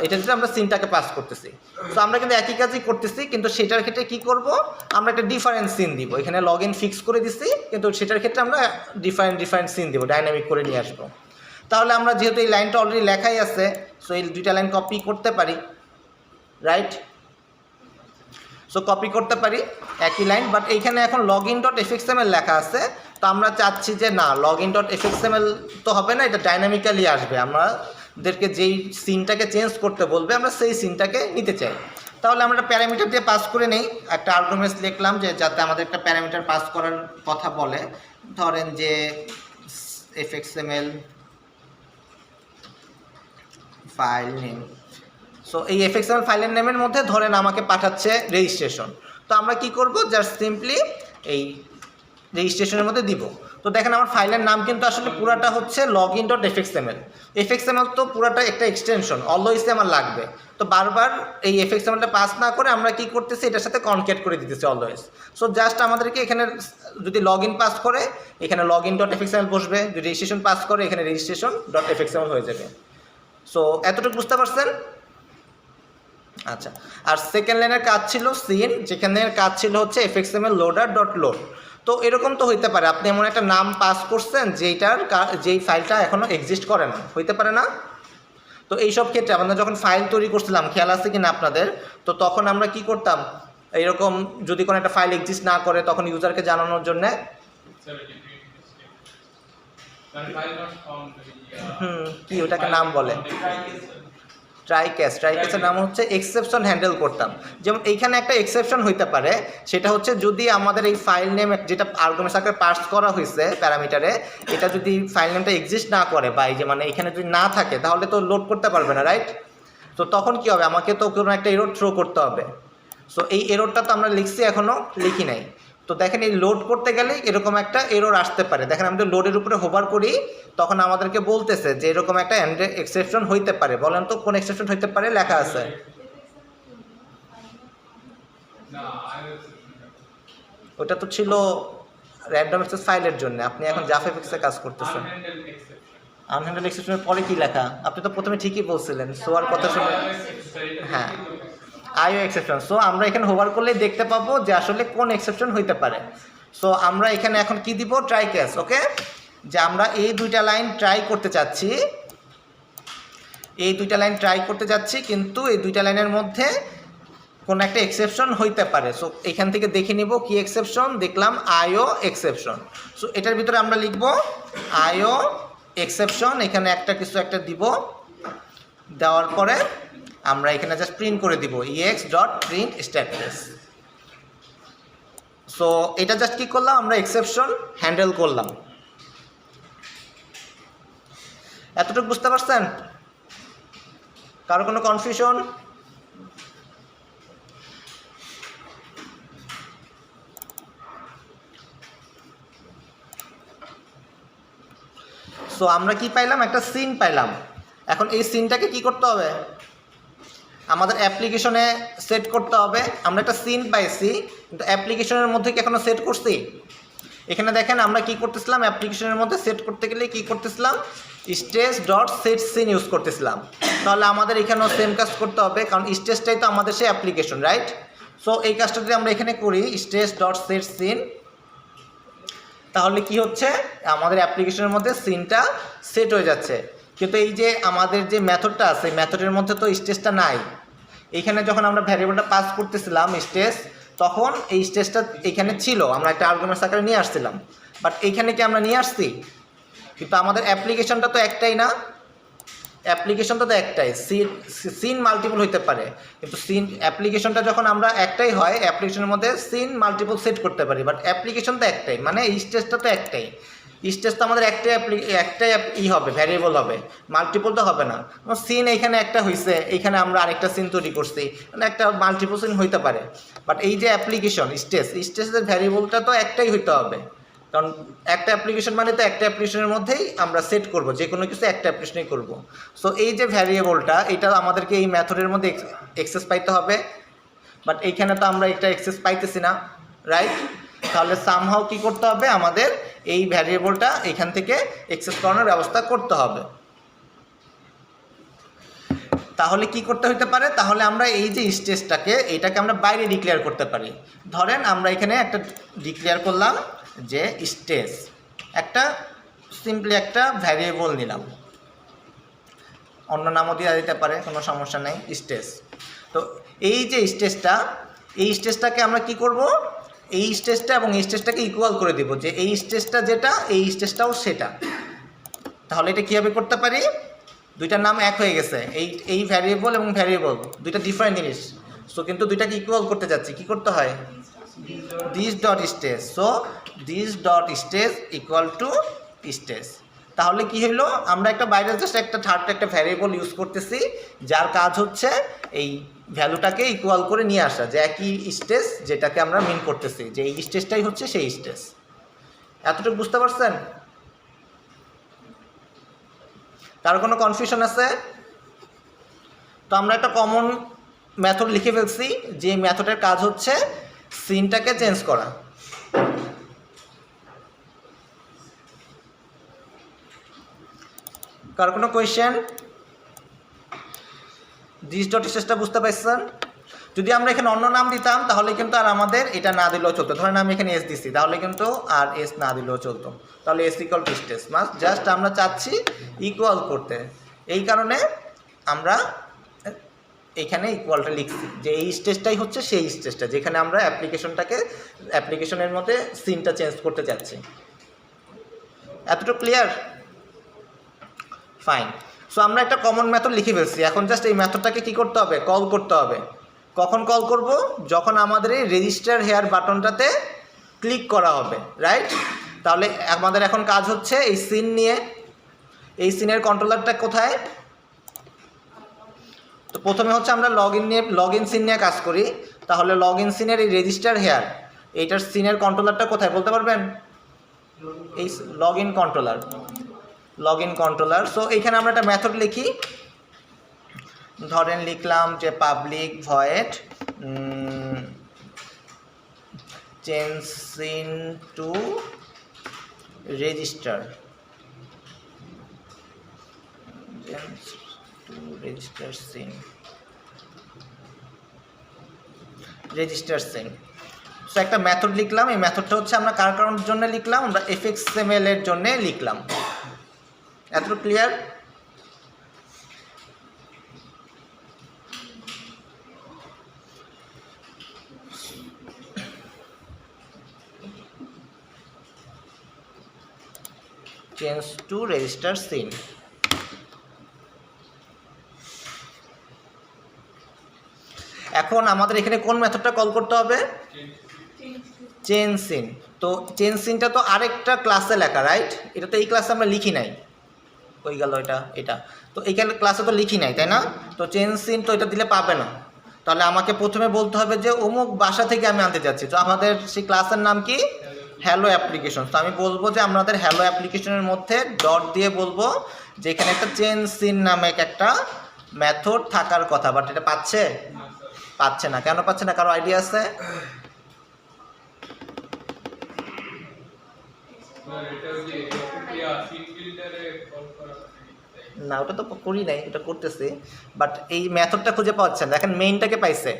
এটাতে আমরা সিনটাকে পাস করতেছি। তো আমরা কিন্তু একই কাজই করতেছি, কিন্তু সেটার ক্ষেত্রে কি করব, আমরা একটা ডিফারেন্ট সিন দিব। এখানে লগ ইন ফিক্স করে দিছি, কিন্তু সেটার ক্ষেত্রে আমরা ডিফারেন্ট সিন দিব, ডাইনামিক করে নিয়ে আসবো। তাহলে আমরা যেহেতু এই লাইনটা অলরেডি লেখাই আছে, সো এই 2টা লাইন কপি করতে পারি, রাইট? সো কপি করতে পারি একই লাইন, বাট এইখানে এখন login.fxml লেখা আছে। তো আমরা চাচ্ছি যে না, login.fxml তো হবে না, এটা ডাইনামিক্যালি আসবে। আমাদেরকে যেই সিনটাকে চেঞ্জ করতে বলবে, আমরা সেই সিনটাকে নিতে চাই। তাহলে আমরা একটা প্যারামিটার দিয়ে পাস করে নেই, একটা আর্গুমেন্টস লিখলাম, যে যাতে আমাদের একটা প্যারামিটার পাস করার কথা বলে। ধরেন যে fxml ফাইল নেম। সো এই fxml ফাইলের নেমের মধ্যে ধরেন আমাকে পাঠাচ্ছে রেজিস্ট্রেশন। তো আমরা কি করব, জাস্ট সিম্পলি এই রেজিস্ট্রেশনের মধ্যে দিব। তো দেখেন আমার ফাইলের নাম কিন্তু আসলে পুরাটা হচ্ছে login.fxml। fxml তো পুরাটা একটা এক্সটেনশন, অলওয়েজই আমার লাগবে। তো বারবার এই fxmlটা পাস না করে আমরা কি করতেছি, এটার সাথে কনক্যাট করে দিতেছি অলওয়েজ। সো জাস্ট আমাদেরকে এখানে যদি লগইন পাস করে, এখানে login.fxml বসবে, যদি রেজিস্ট্রেশন পাস করে, এখানে registration.fxml হয়ে যাবে। সো এতটুকু বুঝতে পারছেন? আচ্ছা, আর সেকেন্ড লাইনের কাজ ছিল সিন, যেখানে কাজ ছিল হচ্ছে fxml loader.load। তো এরকম তো হইতে পারে, আপনি এমন একটা নাম পাস করছেন যেই ফাইলটা এখনও এক্সিস্ট করে না, হইতে পারে না? তো এইসব ক্ষেত্রে আমরা যখন ফাইল তৈরি করছিলাম, খেয়াল আছে কিনা আপনাদের, তো তখন আমরা কি করতাম, এইরকম যদি কোনো একটা ফাইল এক্সিস্ট না করে, তখন ইউজারকে জানানোর জন্য কি ওটাকে নাম বলে, ট্রাইকেসের নাম হচ্ছে এক্সেপশন হ্যান্ডেল করতাম। যেমন এইখানে একটা এক্সেপশন হইতে পারে, সেটা হচ্ছে যদি আমাদের এই ফাইল নেম যেটা আর্গুমেন্টস আকারে পাস করা হয়েছে প্যারামিটারে, এটা যদি ফাইল নেমটা এক্সিস্ট না করে, বা এই যে মানে এখানে যদি না থাকে, তাহলে তো লোড করতে পারবে না, রাইট? তো তখন কি হবে, আমাকে তো কোনো একটা এরর থ্রো করতে হবে। সো এই এররটা তো আমরা লিখছি, এখনও লিখি নাই। তো দেখেন এই লোড করতে গেলে এরকম একটা এরর আসতে পারে। দেখেন আমরা লোডের উপরে হোভার করি, তখন আমাদেরকে বলতেছে যে এরকম একটা এক্সেপশন হইতে পারে। বলেন তো কোন এক্সেপশন হইতে পারে, লেখা আছে। না আইও এক্সেপশন ওটা তো ছিল র্যান্ডম অ্যাক্সেস ফাইলের জন্য, আপনি এখন জাভাফিক্সে কাজ করতেছেন। আনহ্যান্ডেল এক্সেপশন আনহ্যান্ডেল এক্সেপশনের পরে কি লেখা? আপনি তো প্রথমে ঠিকই বলছিলেন, সোয়ার কথা শুনে। হ্যাঁ, আইও এক্সেপশন। সো আমরা এখানে হোভার করলেই দেখতে পাবো যে আসলে কোন এক্সেপশন হইতে পারে। সো আমরা এখানে এখন কি দিব, ট্রাই কেস। ওকে, যে আমরা এই দুইটা লাইন ট্রাই করতে চাচ্ছি, এই দুইটা লাইন ট্রাই করতে যাচ্ছি, কিন্তু এই দুইটা লাইনের মধ্যে কোনো একটা এক্সেপশন হইতে পারে। সো এখান থেকে দেখে নিব কি এক্সেপশন, দেখলাম আইও এক্সেপশন। সো এটার ভিতরে আমরা লিখব আইও এক্সেপশন, এখানে একটা কিছু একটা দিব, দেওয়ার পরে আমরা এখানে জাস্ট প্রিন্ট করে দিব ex.print স্ট্যাটাস। সো এটা জাস্ট কি করলাম, আমরা এক্সেপশন হ্যান্ডেল করলাম। এতটুকু বুঝতে পারছেন? কারো কোনো কনফিউশন? সো আমরা কি পাইলাম, একটা সিন পাইলাম। এখন এই সিনটাকে কি করতে হবে, আমাদের অ্যাপ্লিকেশনে সেট করতে হবে। আমরা একটা সিন পাইছি, কিন্তু অ্যাপ্লিকেশনের মধ্যে কি এখনো সেট করছি? এখানে দেখেন আমরা কি করতেছিলাম, অ্যাপ্লিকেশনের মধ্যে সেট করতে গেলে কি করতেছিলাম, stage.setScene ইউজ করতেছিলাম। তাহলে আমাদের এখানেও সেম কাজ করতে হবে, কারণ স্টেজটাই তো আমাদের সেই অ্যাপ্লিকেশন, রাইট? সো এই কাজটা যদি আমরা এখানে করি stage.setScene, তাহলে কি হচ্ছে, আমাদের অ্যাপ্লিকেশনের মধ্যে সিনটা সেট হয়ে যাচ্ছে। কিন্তু এই যে আমাদের যে মেথডটা আছে, মেথডের মধ্যে তো স্টেজটা নাই। এইখানে যখন আমরা ভ্যারিয়েবলটা পাস করতেছিলাম স্টেজ, তখন এই স্টেজটা এখানে ছিল, আমরা একটা আর্গুমেন্টস আকারে নিয়ে আসছিলাম। বাট এইখানে কি আমরা নিয়ে আসছি? কিন্তু আমাদের অ্যাপ্লিকেশনটা তো একটাই না, অ্যাপ্লিকেশনটা তো একটাই, সিন মাল্টিপল হইতে পারে, কিন্তু সিন অ্যাপ্লিকেশনটা যখন আমরা একটাই হয়, অ্যাপ্লিকেশনের মধ্যে সিন মাল্টিপল সেট করতে পারি, বাট অ্যাপ্লিকেশন তো একটাই, মানে স্টেজটা তো একটাই। স্টেজ তো আমাদের একটাই হবে, ভ্যারিয়েবল হবে, মাল্টিপল তো হবে না। সিন এইখানে একটা হয়েছে, এইখানে আমরা আরেকটা সিন তৈরি করছি, মানে একটা মাল্টিপল সিন হইতে পারে। বাট এই যে অ্যাপ্লিকেশন স্টেজের ভ্যারিয়েবলটা তো একটাই হইতে হবে, কারণ একটা অ্যাপ্লিকেশন মানে তো একটা অ্যাপ্লিকেশনের মধ্যেই আমরা সেট করব, যে কোনো কিছু একটা অ্যাপ্লিকেশনেই করব। সো এই যে ভ্যারিয়েবলটা, এটা আমাদেরকে এই মেথডের মধ্যে অ্যাক্সেস পাইতে হবে, বাট এইখানে তো আমরা এটা অ্যাক্সেস পাইতেছি না, রাইট? তাহলে সামহাও কি করতে হবে, আমাদের এই ভ্যারিয়েবলটা এখান থেকে অ্যাক্সেস করানোর ব্যবস্থা করতে হবে। তাহলে কি করতে হতে পারে, তাহলে আমরা এই যে স্টেজটাকে, এটাকে আমরা বাইরে ডিক্লেয়ার করতে পারি। ধরেন আমরা এখানে একটা ডিক্লেয়ার করলাম যে স্টেজ, একটা সিম্পলি একটা ভ্যারিয়েবল নিলাম, অন্য নামও দেওয়া দিতে পারে, কোনো সমস্যা নেই, স্টেজ। তো এই যে স্টেজটা, এই স্টেজটাকে আমরা কি করব, এই স্টেজটা এবং এই স্টেজটাকে ইকুয়াল করে দিব, যে এই স্টেজটা যেটা, এই স্টেজটাও সেটা। তাহলে এটা কীভাবে করতে পারি, দুইটার নাম এক হয়ে গেছে, এই ভ্যারিয়েবল এবং ভ্যারিয়েবল দুইটা ডিফারেন্ট জিনিস। সো কিন্তু দুইটাকে ইকুয়াল করতে যাচ্ছি, কি করতে হয়, this dot stage. So this dot stage equal to stage. তাহলে কি হলো, আমরা একটা বাইরে জাস্ট একটা থার্ড একটা ভ্যারিয়েবল ইউজ করতেছি, যার কাজ হচ্ছে এই ভ্যালুটাকে ইকুয়াল করে নিয়ে আসা, যে একই স্টেজ যেটাকে আমরা মিন করতেছি, যে এই স্টেজটাই হচ্ছে সেই স্টেজ। এতটুকু বুঝতে পারছেন? কারো কোনো কনফিউশন আছে? তো আমরা একটা কমন মেথড লিখে ফেলছি, যে মেথডের কাজ হচ্ছে সিনটাকে চেঞ্জ করা। কার কোনো কোয়েশ্চেন? দিস ডট স্টেজটা বুঝতে পারছেন? যদি আমরা এখানে অন্য নাম দিতাম তাহলে কিন্তু আর আমাদের এটা না দিলেও চলতো। ধরেন আমি এখানে এস দিছি, তাহলে কিন্তু আর এস না দিলেও চলতো, তাহলে S equal to stage. Just আমরা চাচ্ছি ইকুয়াল করতে, এই কারণে আমরা এখানে ইকুয়ালটা লিখছি, যে এই স্টেজটাই হচ্ছে সেই স্টেজটা যেখানে আমরা অ্যাপ্লিকেশনের মধ্যে সিনটা চেঞ্জ করতে চাচ্ছি। এতটুকু ক্লিয়ার? ফাইন। সো আমরা একটা কমন মেথড লিখে ফেলছি, এখন জাস্ট এই মেথডটাকে কী করতে হবে, কল করতে হবে। কখন কল করব, যখন আমাদের এই রেজিস্টার হেয়ার বাটনটাতে ক্লিক করা হবে, রাইট? তাহলে আমাদের এখন কাজ হচ্ছে এই সিন নিয়ে, এই সিনের কন্ট্রোলারটা কোথায়? তো প্রথমে হচ্ছে আমরা লগ ইন সিন নিয়ে কাজ করি। তাহলে লগ ইন সিনের এই রেজিস্টার হেয়ার, এইটার সিনের কন্ট্রোলারটা কোথায় বলতে পারবেন? এই লগ ইন কন্ট্রোলার। সো এইখানে আমরা একটা মেথড লিখি, ধরেন লিখলাম যে public void change scene to register scene. So একটা মেথড লিখলাম, এই মেথডটা হচ্ছে আমরা কার কারণের জন্য লিখলাম, আমরা fxml এর জন্য লিখলাম। এতটুকু clear? Change to register scene. এখন আমাদের এখানে কোন মেথডটা কল করতে হবে? Change scene. তো চেঞ্জ সিনটা তো আরেকটা ক্লাসে লেখা, রাইট? এটা তো এই ক্লাসে আমরা লিখি নাই, কই গেল এটা তো এইখানে ক্লাসে তো লিখি নাই, তাই না? তো চেঞ্জ সিন তো এটা দিলে পাবে না, তাহলে আমাকে প্রথমে বলতে হবে যে অমুক বাসা থেকে আমি আনতে যাচ্ছি। তো আমাদের সেই ক্লাসের নাম কি? Hello application. তো আমি বলবো যে আমাদের হ্যালো অ্যাপ্লিকেশনের মধ্যে ডট দিয়ে বলবো যে এখানে একটা চেঞ্জ সিন নামে একটা মেথড থাকার কথা, বাট এটা পাচ্ছে না। কেন পাচ্ছে না? কারো আইডিয়া আছে? না, ওটা তো করি নাই, এটা করতেছি, বাট এই মেথডটা খুঁজে পাচ্ছেন। দেখেন মেইনটাকে পাইছে,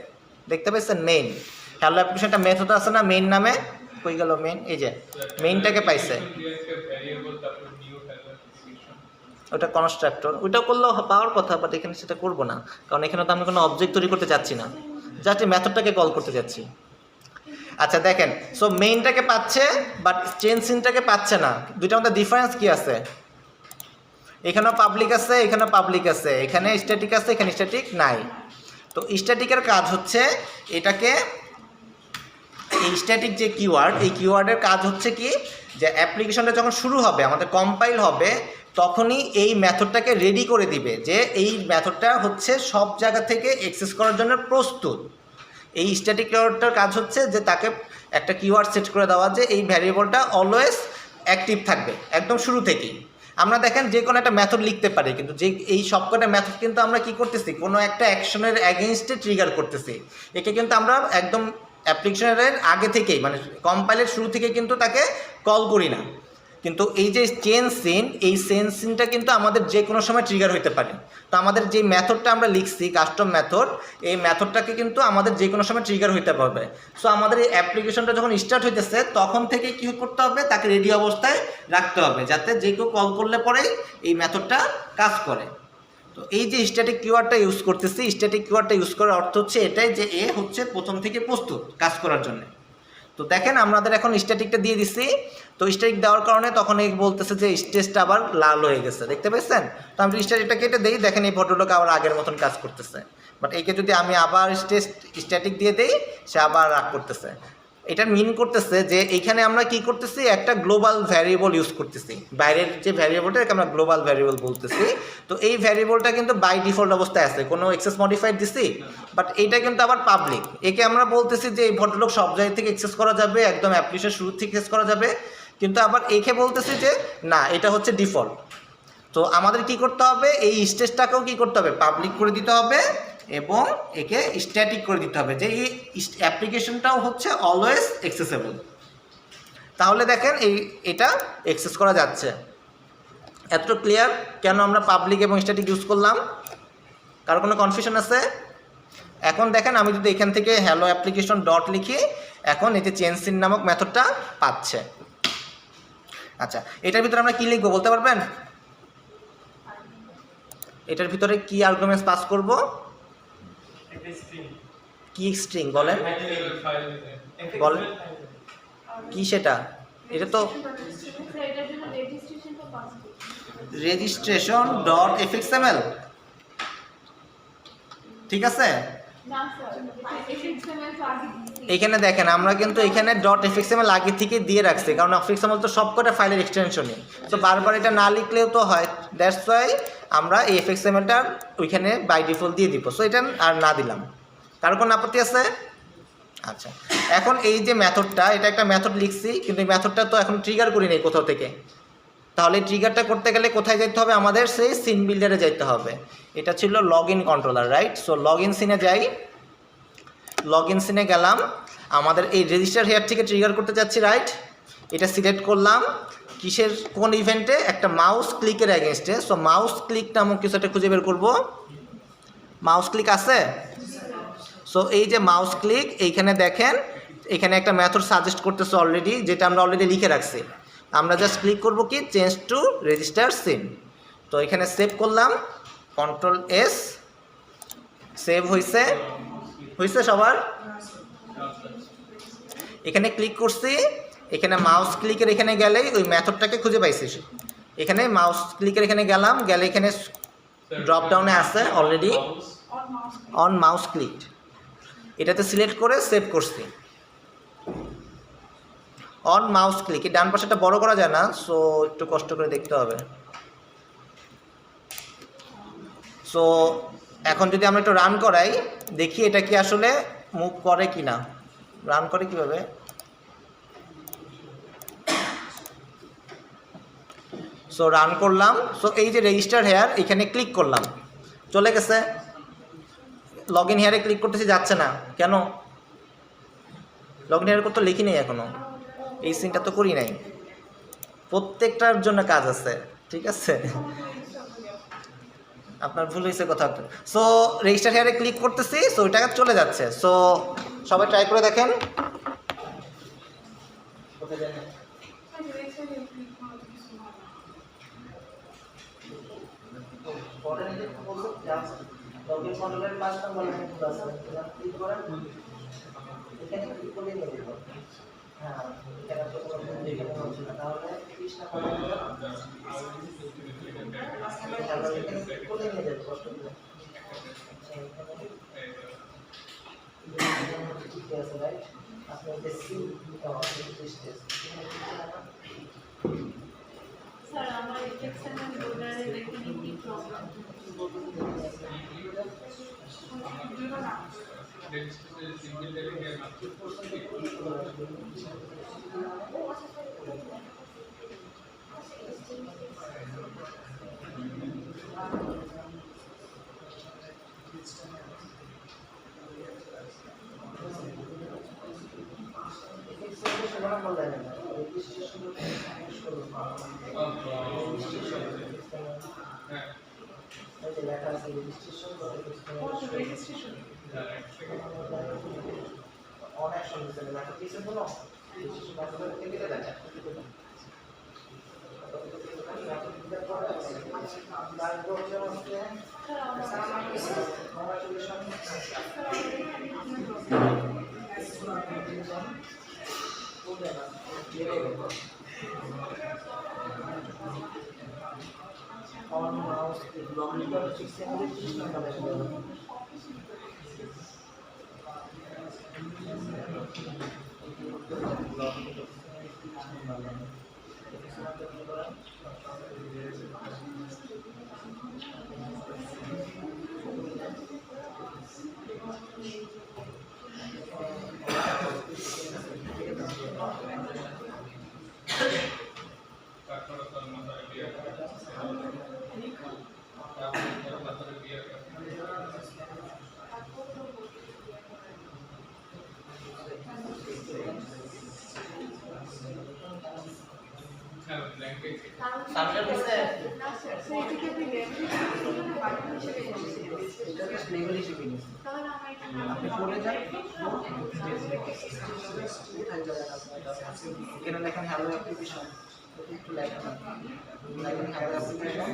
দেখতে পাইছেন? মেইন হ্যালো অ্যাপ্লিকেশনটা মেথড আছে না মেইন নামে, কই গেল মেইন? এই যে মেইনটাকে পাইছে, ওটা কনস্ট্রাক্টর। ওইটা করলেও পাওয়ার কথা, বাট এখানে সেটা করবো না, কারণ এখানে তো আমি কোনো অবজেক্ট তৈরি করতে চাচ্ছি না, জাস্ট এই মেথডটাকে কল করতে যাচ্ছি। আচ্ছা দেখেন, সো মেইনটাকে পাচ্ছে বাট চেঞ্জ সিনটাকে পাচ্ছে না। দুইটার মধ্যে ডিফারেন্স কি আছে? এখানেও পাবলিক আছে, এখানেও পাবলিক আছে, এখানে স্ট্যাটিক আছে, এখানে স্ট্যাটিক নাই। তো স্ট্যাটিকের কাজ হচ্ছে এটাকে, এই স্ট্যাটিক যে কিওয়ার্ড, এই কিওয়ার্ডের কাজ হচ্ছে কি, যে অ্যাপ্লিকেশনটা যখন শুরু হবে, আমাদের কম্পাইল হবে, তখনই এই মেথডটাকে রেডি করে দিবে যে এই মেথডটা হচ্ছে সব জায়গা থেকে অ্যাক্সেস করার জন্য প্রস্তুত। এই স্ট্যাটিক কিওয়ার্ডটার কাজ হচ্ছে যে তাকে একটা কিওয়ার্ড সেট করে দেওয়া যে এই ভ্যারিয়েবলটা অলওয়েজ অ্যাক্টিভ থাকবে একদম শুরু থেকেই। আমরা দেখেন যে কোনো একটা মেথড লিখতে পারি, কিন্তু যে এই সবকটা মেথড কিন্তু আমরা কি করতেছি, কোনো একটা অ্যাকশনের অ্যাগেনস্টে ট্রিগার করতেছি। একে কিন্তু আমরা একদম অ্যাপ্লিকেশনের আগে থেকেই, মানে কম্পাইলের শুরু থেকে কিন্তু তাকে কল করি না। কিন্তু এই যে চেঞ্জ সিন, এই চেঞ্জ সিনটা কিন্তু আমাদের যে কোনো সময় ট্রিগার হতে পারে। তো আমাদের যে মেথডটা আমরা লিখছি কাস্টম মেথড, এই মেথডটাকে কিন্তু আমাদের যে কোনো সময় ট্রিগার হইতে পারবে। সো আমাদের এই অ্যাপ্লিকেশনটা যখন স্টার্ট হইতেছে তখন থেকে কী করতে হবে, তাকে রেডি অবস্থায় রাখতে হবে, যাতে যে কেউ কল করলে পরেই এই মেথডটা কাজ করে। তো এই যে স্ট্যাটিক কিওয়ার্ডটা ইউজ করতেছি, স্ট্যাটিক কিওয়ার্ডটা ইউজ করার অর্থ হচ্ছে এটাই যে এ হচ্ছে প্রথম থেকে প্রস্তুত কাজ করার জন্য। তো দেখেন আমাদের এখন স্ট্যাটিকটা দিয়ে দিচ্ছি, তো স্ট্যাটিক দেওয়ার কারণে তখন এই বলতেছে যে স্টেজটা আবার লাল হয়ে গেছে, দেখতে পাচ্ছেন? তো আমি স্ট্যাটিকটা কেটে দিই, দেখেন এই ভদ্রলোক আবার আগের মতন কাজ করতেছে। বাট এইকে যদি আমি আবার স্ট্যাটিক দিয়ে দিই, সে আবার রাগ করতেছে। এটা মিন করতেছে যে এইখানে আমরা কি করতেছি, একটা গ্লোবাল ভ্যারিয়েবল ইউজ করতেছি, বাইরের যে ভ্যারিয়েবলটাকে আমরা গ্লোবাল ভ্যারিয়েবল বলতেছি। তো এই ভ্যারিয়েবলটা কিন্তু বাই ডিফল্ট অবস্থায় আছে, কোনো এক্সেস মডিফাইড দিছি, বাট এইটা কিন্তু আবার পাবলিক। একে আমরা বলতেছি যে এই ভদ্রলোক সব জায়গা থেকে অ্যাক্সেস করা যাবে, একদম অ্যাপ্লিকেশন শুরু থেকে অ্যাক্সেস করা যাবে, কিন্তু আবার একে বলতেছি যে না, এটা হচ্ছে ডিফল্ট। তো আমাদের কি করতে হবে, এই স্টেজটাকেও কি করতে হবে, পাবলিক করে দিতে হবে এবং একে স্ট্যাটিক করে দিতে হবে, যে এই অ্যাপ্লিকেশনটাও হচ্ছে অলওয়েজ অ্যাক্সেসেবল। তাহলে দেখেন এটা অ্যাক্সেস করা যাচ্ছে। এতটুকু ক্লিয়ার কেন আমরা পাবলিক এবং স্ট্যাটিক ইউজ করলাম? কারো কোনো কনফিউশন আছে? এখন দেখেন আমি যদি এখান থেকে হ্যালো অ্যাপ্লিকেশন ডট লিখি, এখন এই যে চেঞ্জ সিন নামক মেথডটা পাচ্ছে। আচ্ছা, এটার ভিতরে আমরা কি লিখবো বলতে পারবেন? এটার ভিতরে কি আর্গুমেন্টস পাস করব? কি স্ট্রিং বলেন? বলেন কি সেটা? এটা তো রেজিস্ট্রেশন ডট এফএক্সএমএল, ঠিক আছে? এখানে দেখেন আমরা কিন্তু এখানে ডট এফএক্সএমএল আগে থেকে দিয়ে রাখছি, কারণ এফএক্সএমএল তো সবকটা ফাইলের এক্সটেনশনই। তো বারবার এটা না লিখলেও তো হয়, দ্যাটস ওয়াই আমরা এই এফএক্সএমএলটা ওইখানে বাই ডিফল্ট দিয়ে দিব। সো এটা আর না দিলাম। কারো কোনো আপত্তি আছে? আচ্ছা, এখন এই যে মেথডটা, এটা একটা মেথড লিখছি, কিন্তু এই মেথডটা তো এখন ট্রিগার করি নাই কোথাও থেকে। তাহলে ট্রিগারটা করতে গেলে কোথায় যেতে হবে? আমাদের সেই সিন বিল্ডারে যেতে হবে। এটা ছিল log in controller, right? So log in সিনে যাই, লগ ইন সিনে গেলাম, আমাদের এই রেজিস্টার হেয়ার থেকে ট্রিগার করতে যাচ্ছি, রাইট? এটা সিলেক্ট করলাম কিসের, কোন ইভেন্টে? একটা মাউস ক্লিকের অ্যাগেনস্টে। সো মাউস ক্লিক নামক কিছু একটা খুঁজে বের করবো। মাউস ক্লিক আছে? সো এই যে মাউস ক্লিক, এইখানে দেখেন এখানে একটা মেথড সাজেস্ট করতেছে অলরেডি, যেটা আমরা অলরেডি লিখে রাখছি। আমরা জাস্ট ক্লিক করব কি, চেঞ্জ টু রেজিস্টার সিন। তো এখানে সেভ করলাম, কন্ট্রোল এস, সেভ হয়েছে সবার। এখানে ক্লিক করছি, এখানে মাউস ক্লিকের এখানে গেলেই ওই মেথডটাকে খুঁজে পাইছি। এখানে মাউস ক্লিকের এখানে গেলাম, গেলে এখানে ড্রপ ডাউনে আছে অলরেডি অন মাউস ক্লিক, এটাতে সিলেক্ট করে সেভ করছি। অন মাউস ক্লিক, এই ডান পাশেটা বড় করা যায় না, সো একটু কষ্ট করে দেখতে হবে। সো এখন যদি আমরা একটু রান করাই, দেখি এটা কি আসলে মুভ করে কি না। রান করে কিভাবে? সো রান করলাম, সো এই যে রেজিস্টার হেয়ার এখানে ক্লিক করলাম, চলে গেছে। লগ ইন হেয়ারে ক্লিক করতেছি, যাচ্ছে না কেন? লগ ইন হেয়ার তো লিখি নেই এখনো, এই সিনটা তো করি নাই। প্রত্যেকটার জন্য কাজ আছে, ঠিক আছে? আপনার ভুল হয়েছে কোথাও। সো রেজিস্টার হেয়ারে ক্লিক করতেছি, সো ওইটা চলে যাচ্ছে। সো সবাই ট্রাই করে দেখেন। স্যার আমার ইলেকশনের বোর্ডারে দেখেনি কি প্রবলেম এখানে লেখেন হ্যালো অ্যাপ্লিকেশন, একটু লেখেন হ্যালো অ্যাপ্লিকেশন।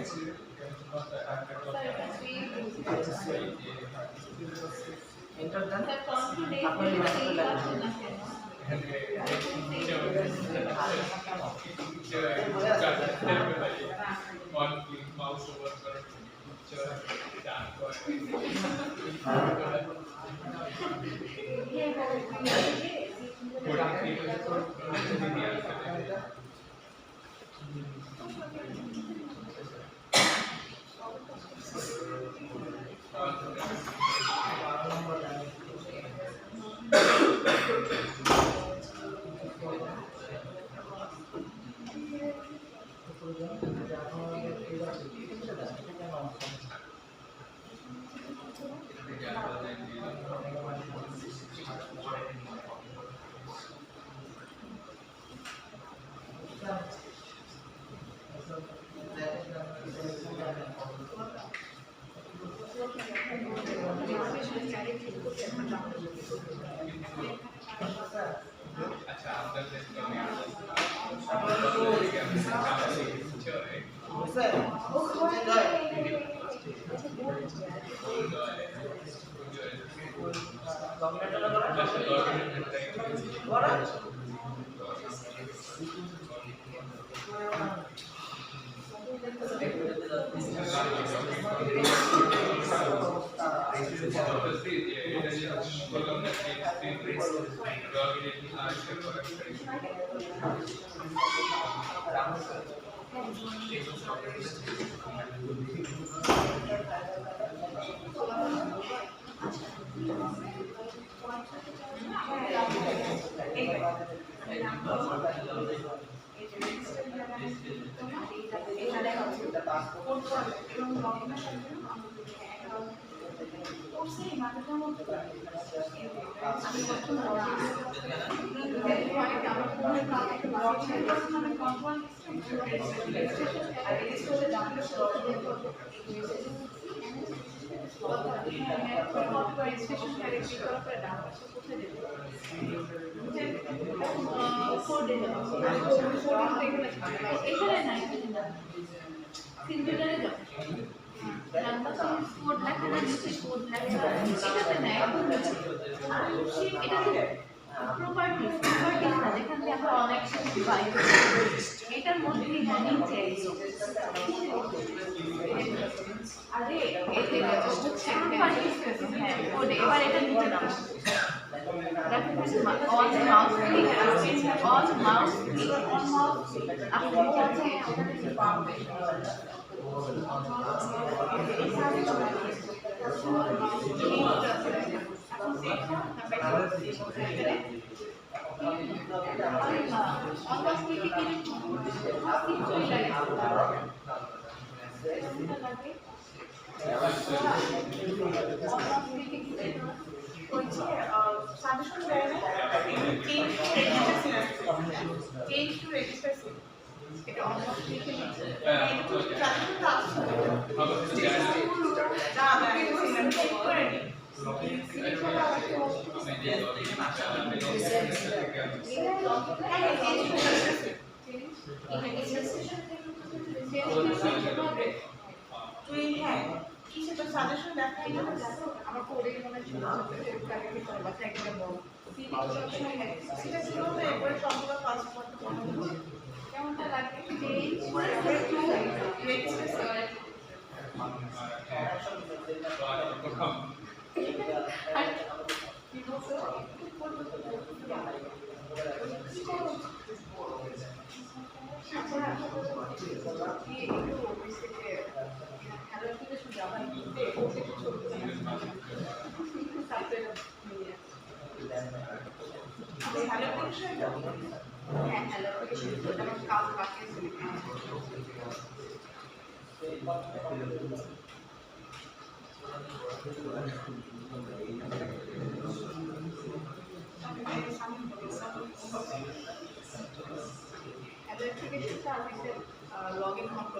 এন্টার দেন, আপনার এই মেসেজটা লেখেন। আচ্ছা আপনাদের এটার মধ্যে নিচে আরে এবার এটা নিচে নাও on mouse click on mouse click on mouse আপনি সাজেশন দেয় না চেঞ্জ টু রেজিস্টার সিম এটা অলমোস্ট লিখে নিচ্ছে এটা তো সাজেশন তো আছে না আমি সিম চেক করে নি তুই হ্যাঁ কি সেটা সাজেশন দেখাই না আমার কোডে মনে ছিল তাকে কি করবা একটা বল সেটা ছিল না এবারে সবগুলো পাসওয়ার্ড কেমনটা লাগে চেঞ্জ করে লগ ইন করতে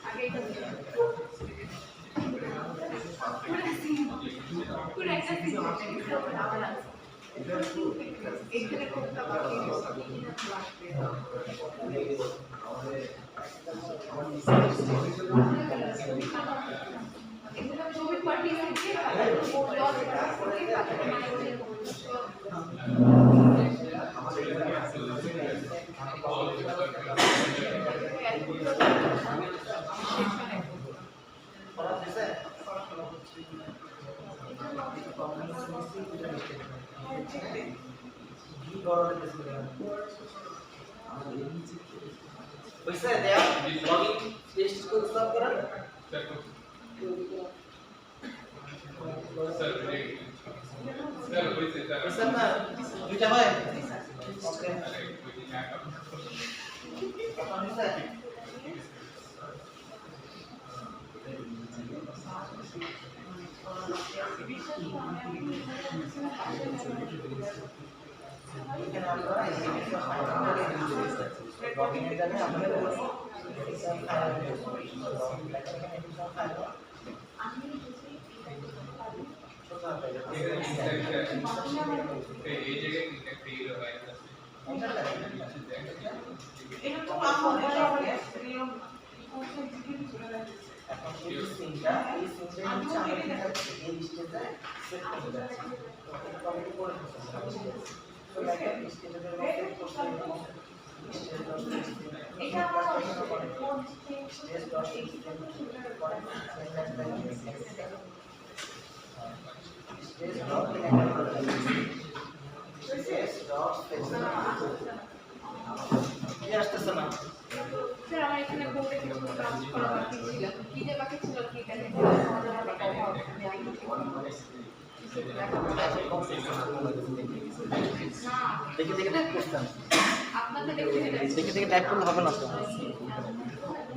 আগে এটা পুরো একটা এখানে কোনটা বাকি এগুলো ছবি পাঠিয়ে বুঝছে দেয়া লগইন টেস্ট করে স্টপ করা বুঝছেন না দুইটা হয় ওকে বুঝছে এখানে আমরা লগইনের জায়গায় আমরা এই জায়গায় একটা ইরো হয় এটা তো আমাদের এখন এই সিনটা হচ্ছে আমাদের এই স্টেজে সেট করতে যাচ্ছে। তো এটা কমিটি করে ফেলতে তো লেখা স্টেজের মধ্যে করতে এটা আমার স্টেজ ডট কি আসতেছে না? স্যার আমার এখানে বোর্ডে কিছু কাজ করা বাকি ছিল কি যে বাকি ছিল কি এটা দেখে দেখে টাইপ করতাম, আপনাদের দেখতে দেখে দেখে টাইপ করলে হবে না তো।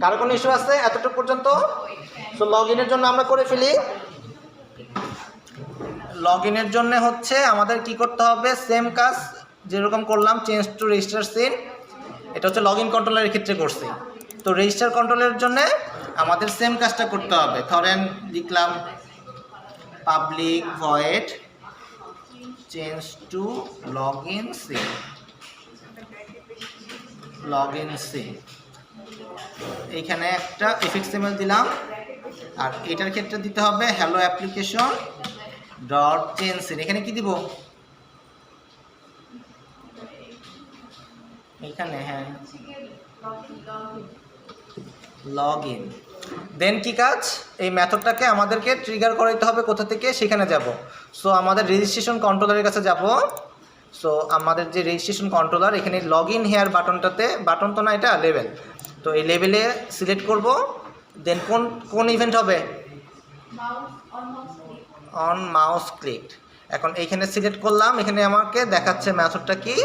কারো কোনো ইস্যু আছে এতটুকু পর্যন্ত? সো লগ ইনের জন্য আমরা করে ফেলি। লগ ইনের জন্য হচ্ছে আমাদের কি করতে হবে, সেম কাজ যেরকম করলাম, চেঞ্জ টু রেজিস্টার সিন, এটা হচ্ছে লগ ইন কন্ট্রোলারের ক্ষেত্রে করছি। তো রেজিস্টার কন্ট্রোলের জন্য আমাদের সেম কাজটা করতে হবে। ধরেন লিখলাম public void change to log in scene, log in scene, এইখানে একটা এফএক্সএমএল দিলাম, আর এটার ক্ষেত্রে দিতে হবে hello application dot change scene. এখানে কি দিব, এখানে হ্যাঁ লগ ইন। দেন কি কাজ, এই মেথডটাকে আমাদেরকে ট্রিগার করাইতে হবে কোথা থেকে, সেখানে যাব। সো আমাদের রেজিস্ট্রেশন কন্ট্রোলারের কাছে যাব। সো আমাদের যে রেজিস্ট্রেশন কন্ট্রোলার, এখানে লগ ইন হেয়ার বাটনটাতে, বাটন তো না এটা লেভেল, তো এই লেভেলে সিলেক্ট করব। দেন কোন ইভেন্ট হবে, অন মাউস ক্লিক। এখন এইখানে সিলেক্ট করলাম, এখানে আমাকে দেখাচ্ছে মেথডটা কি,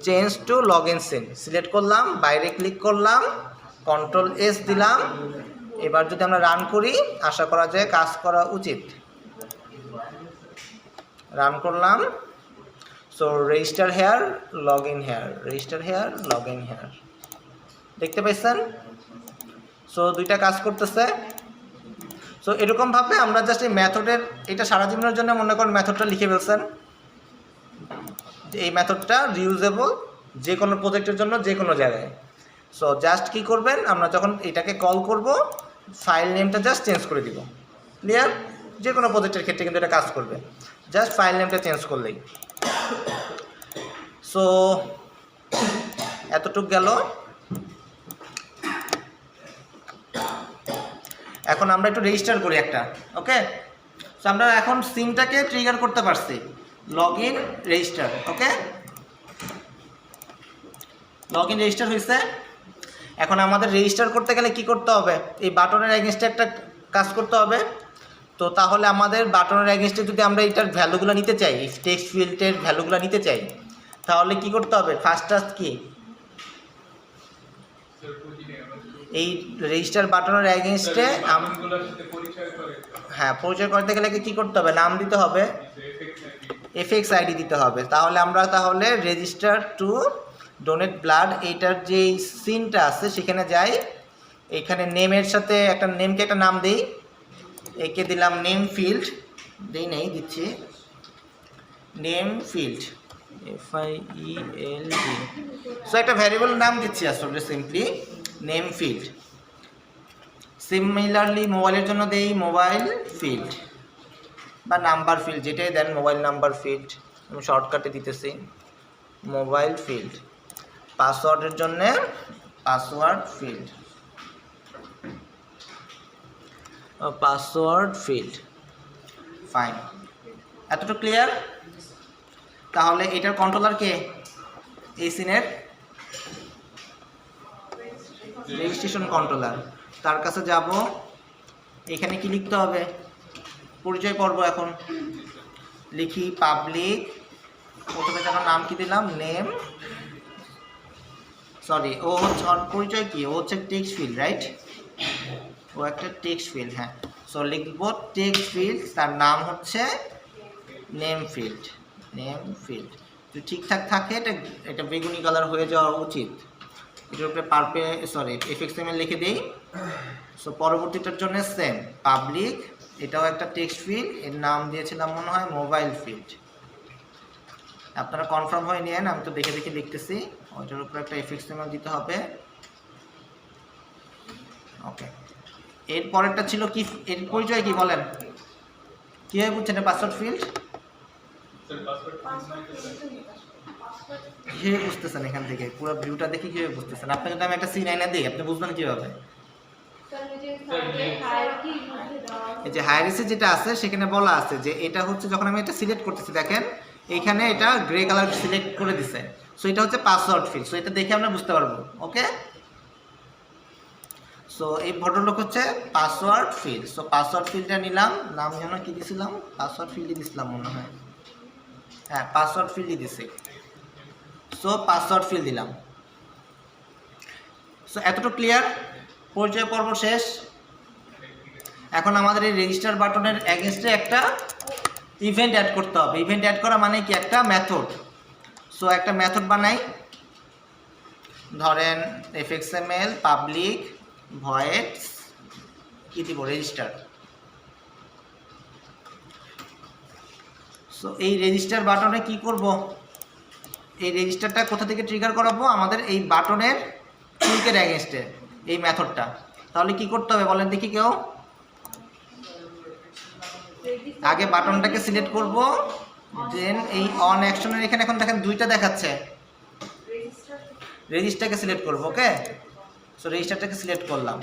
change to log in scene. Select করলাম, বাইরে ক্লিক করলাম, কন্ট্রোল এস দিলাম। এবার যদি আমরা রান করি, আশা করা যায় কাজ করা উচিত। রান করলাম। So register here log in here, register here log in here, দেখতে পাইছেন? সো দুইটা কাজ করতেছে। সো এরকমভাবে আমরা জাস্ট এই মেথডের, এটা সারা জীবনের জন্য মনে করেন মেথডটা লিখে ফেলছেন, এই মেথডটা রিউজেবল যে কোনো প্রজেক্টের জন্য যে কোনো জায়গায়। সো জাস্ট কি করবেন, আমরা যখন এটাকে কল করব, ফাইল নেমটা জাস্ট চেঞ্জ করে দিব। ক্লিয়ার? যে কোনো প্রজেক্টের ক্ষেত্রে কিন্তু এটা কাজ করবে, জাস্ট ফাইল নেমটা চেঞ্জ করলেই। সো এতটুক গেল। এখন আমরা একটু রেজিস্টার করি একটা, ওকে? সো আমরা এখন সিমটাকে ট্রিগার করতে পারছি, log in register, okay? Log in register হয়েছে। এখন আমাদের রেজিস্টার করতে গেলে কি করতে হবে, এই বাটনের এগেনস্টে একটা কাজ করতে হবে। তো তাহলে আমাদের বাটনের এগেনস্টে যদি আমরা এটার ভ্যালুগুলো নিতে চাই, টেক্সট ফিল্ডের ভ্যালুগুলো নিতে চাই, তাহলে কি করতে হবে, ফার্স্ট টাস্ক কি, এই রেজিস্টার বাটনের এগেনস্টে হ্যাঁ পরিচয় করতে গেলে কি করতে হবে, নাম দিতে হবে, এফএক্স আইডি দিতে হবে। তাহলে আমরা রেজিস্টার টু ডোনেট ব্লাড, এইটার যে সিনটা আছে সেখানে যাই, এখানে নেমের সাথে একটা নেমকে একটা নাম দিই, একে দিলাম নেম ফিল্ড, দিচ্ছি নেম ফিল্ড, FIELD। সো একটা ভ্যারিয়েবল নাম দিচ্ছি আসলে সিম্পলি নেম ফিল্ড। সিমিলারলি মোবাইলের জন্য দেই মোবাইল ফিল্ড বা নাম্বার ফিল্ড, যেটাই দেন, মোবাইল নাম্বার ফিল্ড, আমি শর্টকাটে দিতেছি মোবাইল ফিল্ড। পাসওয়ার্ডের জন্য password field, password field, fine. এতটুকু ক্লিয়ার? তাহলে এটার কন্ট্রোলার কে, এই সিনের রেজিস্ট্রেশন কন্ট্রোলার, তার কাছে যাব। এখানে কি লিখতে হবে, পরিচয় পর্ব। এখন লিখি পাবলিক, প্রথমে যখন নাম কি দিলাম, নেম, সরি ও হচ্ছে পরিচয় কি, ও হচ্ছে টেক্সট ফিল্ড, রাইট? ও একটা টেক্সট ফিল্ড, হ্যাঁ। সো লিখব টেক্সট ফিল্ড, তার নাম হচ্ছে নেম ফিল্ড। নেম ফিল্ড যদি ঠিকঠাক থাকে এটা বেগুনি কালার হয়ে যাওয়া উচিত। এটার উপরে fxml লিখে দিই। সো পরবর্তীটার জন্য সেম পাবলিক, এটাও একটা টেক্সট ফিল্ড, এর নাম দিয়েছিলাম মনে হয় মোবাইল ফিল্ড। আপনারা কনফার্ম হয়ে নিন, আমি তো দেখে দেখে লিখতেছি। ওইটার উপরে একটা fxml দিতে হবে। ওকে, এর পরেরটা ছিল কি, এর পরিচয় কি বলেন, কীভাবে বুঝছেন এটা পাসওয়ার্ড ফিল্ড? স্যার পাসওয়ার্ড কীভাবে বুঝতেছেন এখান থেকে পুরো ভিউটা দেখে কীভাবে বুঝতেছেন? আপনাকে যদি আমি একটা সিন আইনা দিই আপনি বুঝবেন কীভাবে? এই যে হায়ারিসে যেটা আছে সেখানে বলা আছে যে এটা হচ্ছে, যখন আমি এটা সিলেক্ট করতেছি দেখেন এইখানে এটা গ্রে কালার সিলেক্ট করে দিছে। সো এটা হচ্ছে পাসওয়ার্ড ফিল্ড। সো এটা দেখে আমরা বুঝতে পারবো। ওকে, সো এই ভদ্রলোক হচ্ছে পাসওয়ার্ড ফিল্ড। সো পাসওয়ার্ড ফিল্ডটা নিলাম, নাম যেন কি দিয়েছিলাম, পাসওয়ার্ড ফিল্ডই দিয়েছিলাম মনে হয়, হ্যাঁ পাসওয়ার্ড ফিল্ডই দিছি। সো পাসওয়ার্ড ফিল্ড দিলাম। সো এতটুকু ক্লিয়ার, পরিচয় পর্ব শেষ। এখন আমাদের এই রেজিস্টার বাটনের এগেইনস্টে একটা ইভেন্ট অ্যাড করতে হবে। ইভেন্ট অ্যাড করা মানে কি, একটা মেথড। সো একটা মেথড বানাই, ধরেন fxml পাবলিক ভয়েড কি দিব, রেজিস্টার। সো এই রেজিস্টার বাটনে কি করব, এই রেজিস্টারটা কোথা থেকে ট্রিগার করাবো, আমাদের এই বাটনের ক্লিকের এগেইনস্টে এই মেথডটা। তাহলে কি করতে হবে বলেন দেখি কেউ? আগে বাটনটাকে সিলেক্ট করব, দেন এই অন অ্যাকশনের এখানে এখন দেখেন দুইটা দেখাচ্ছে, রেজিস্টারকে সিলেক্ট করব। ওকে, সো রেজিস্টারটাকে সিলেক্ট করলাম।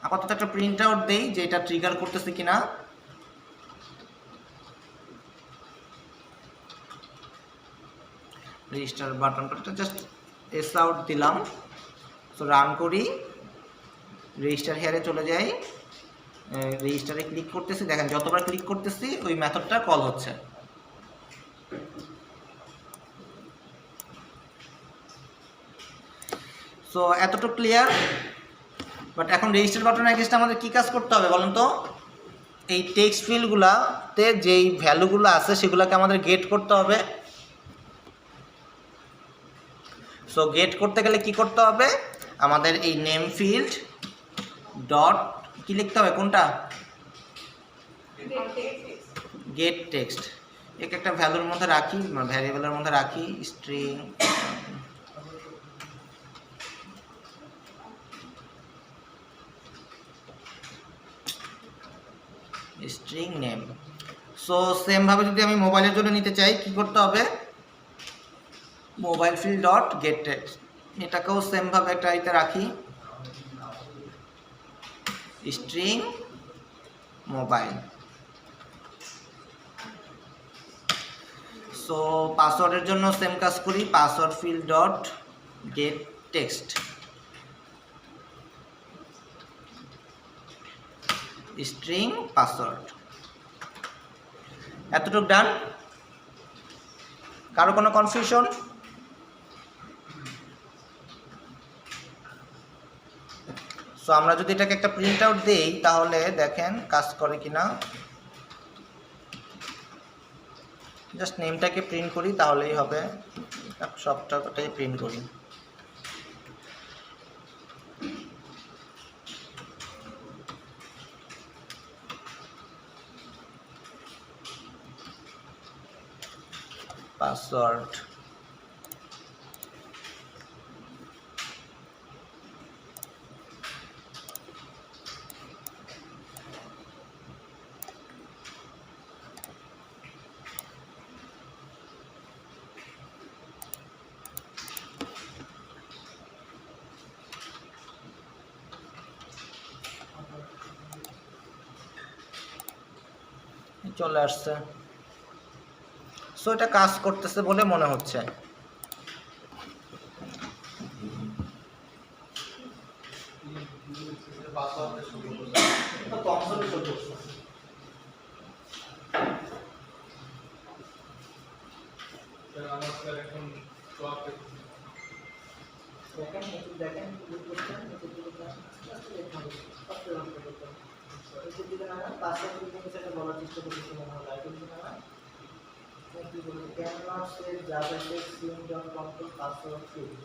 আপাতত একটা প্রিন্ট আউট দেই যে এটা ট্রিগার করতেছে কিনা। রেজিস্টার বাটনটা জাস্ট এস আউট দিলাম। সো রান করি, রেজিস্টার হেয়ারে চলে যাই, রেজিস্টারে ক্লিক করতেছি, দেখেন যতবার ক্লিক করতেছি ওই মেথডটা কল হচ্ছে। সো এতটুকু ক্লিয়ার। বাট এখন রেজিস্টার বাটনের এগেইনস্টে আমাদের কি কাজ করতে হবে বলেন তো? এই টেক্সট ফিল্ডগুলোতে যেই ভ্যালুগুলো আছে সেগুলোকে আমাদের গেট করতে হবে। সো গেট করতে গেলে কি করতে হবে, আমাদের এই নেম ফিল্ড ডট কি লিখতে হবে, কোনটা, গেট টেক্সট। এক একটা ভ্যালুর মধ্যে রাখি, ভ্যারিয়েবলের মধ্যে রাখি string string name. So same ভাবে যদি আমি মোবাইলের জন্য নিতে চাই কি করতে হবে, mobile field dot gate text, এটাকেও সেম ভাবে একটা ইতে রাখি স্ট্রিং মোবাইল। সো পাসওয়ার্ডের জন্য সেম কাজ করি, password field dot gate text string password. এতটুকু ডান। কারো কোনো কনফিউশন? সো আমরা যদি এটাকে একটা প্রিন্ট আউট দেই তাহলে দেখেন কাজ করে কিনা। জাস্ট নেমটাকে প্রিন্ট করি তাহলেই হবে, সবটাই প্রিন্ট করি। পাসওয়ার্ড চলে আসছে। সো এটা কাজ করতেছে বলে মনে হচ্ছে। আমার স্যার এখন দেখেন পাসওয়ার্ড কিন্তু সেটা বলার চেষ্টা করতেছি মনে হয় লাইভ কিন্তু না কি বলবো can not save JavaScript SIM dot control password field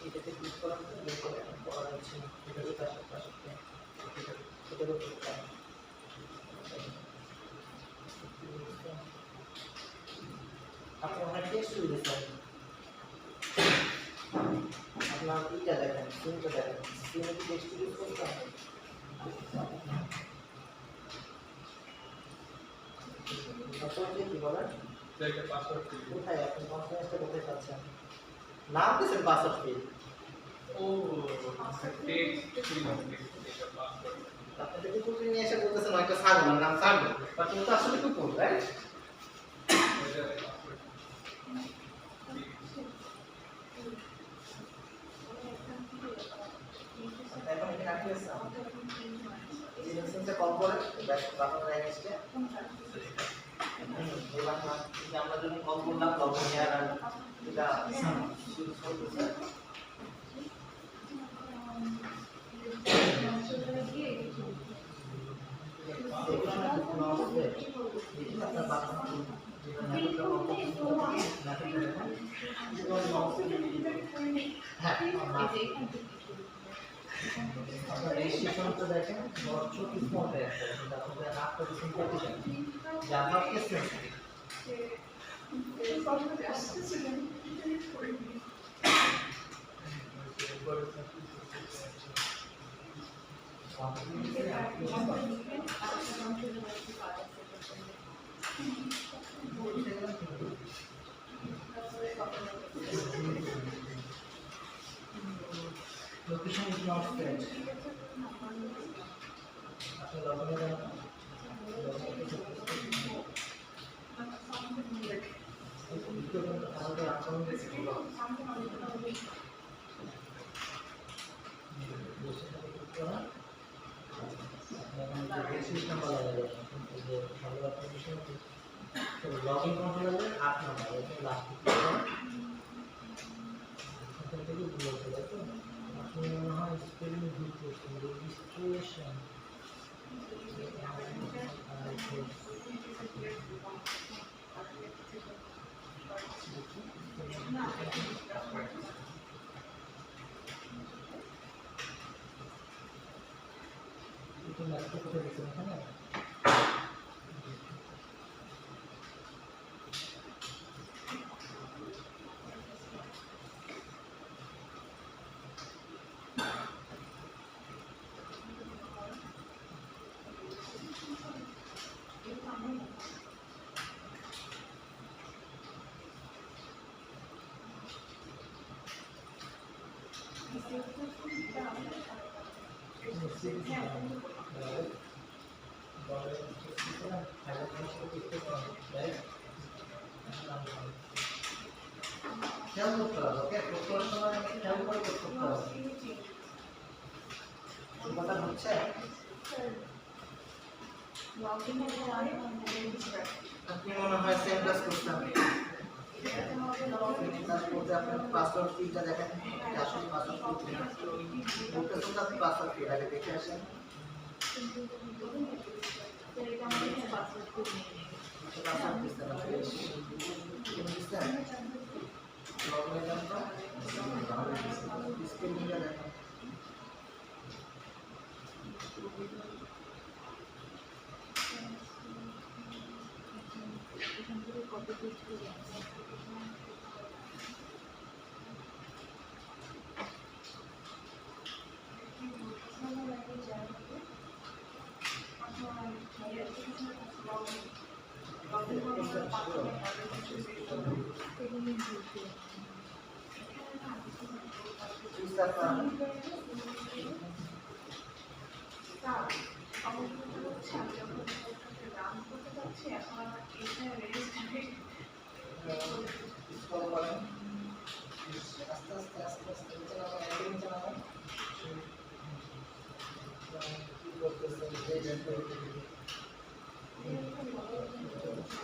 এটাতে ক্লিক করার পর দেখো এখন করা যাচ্ছে না এটাতে পাসওয়ার্ড এটাতে ক্লিক করতে আপনি অনেক টেস্ট করেছেন আপনার ইটা দেখেন সিমটা দেখেন সিমে কি টেক্সট ইউজ করতে হবে পাসওয়ার্ড কি বলেন যেটা পাসওয়ার্ড কোথায় আপনি কনফারেন্সটা কোথায় পাচ্ছেন নাম দিয়েছেন পাসওয়ার্ড কি ও টেক্সট ফিল্ড এটা পাসওয়ার্ড আপনি যদি কুকুর নিয়ে এসে বলতেছেন একটা ছাগল ওর নাম ছাগল বাট ও তো আসলে কুকুর রাইট এটা পাসওয়ার্ড এখন এখানে আপনি এই মেসেজটা কল করে ব্যাক বাটন রেখেছে এবার আমরা যদি কল করলাম তখন আর এটা শুরু করতে আপনার রেজিস্ট্রেশনটা দেখেন বড় কিসমতে আছে সেটা আপনাদের আপনার simplification Java cases location is not set আপনি লগইনে যান আমাদের অ্যাকাউন্ট আছে সিস্টেম বলা যায় যে ভালো অ্যাপ্লিকেশন তো লগইন কন্ট্রোলারে 8 নাম্বার এটা লাস্ট এখান থেকে বলতে হবে তো আপনি মনে হয় স্পেলিং ভুল করছেন রেজিস্ট্রেশন এটা ল্যাপটপ কোথায় দিচ্ছেন এখানে খেয়াল করতে হবে ওকে প্রথম সময় খেয়াল করে করতে হবে কথা হচ্ছে আপনি মনে হয় সেম কাজ করছেন তারপরে আপনার পাসওয়ার্ড ফিল্ডটা দেখেন আসলে পাসওয়ার্ড ফিল্ড ওটা তো আপনি পাসওয়ার্ড ফিল্ড আগে দেখে আসেন পাসওয়ার্ড দিতে হবে বুঝছেন লগইনে যান তো স্ক্রিনটা দেখেন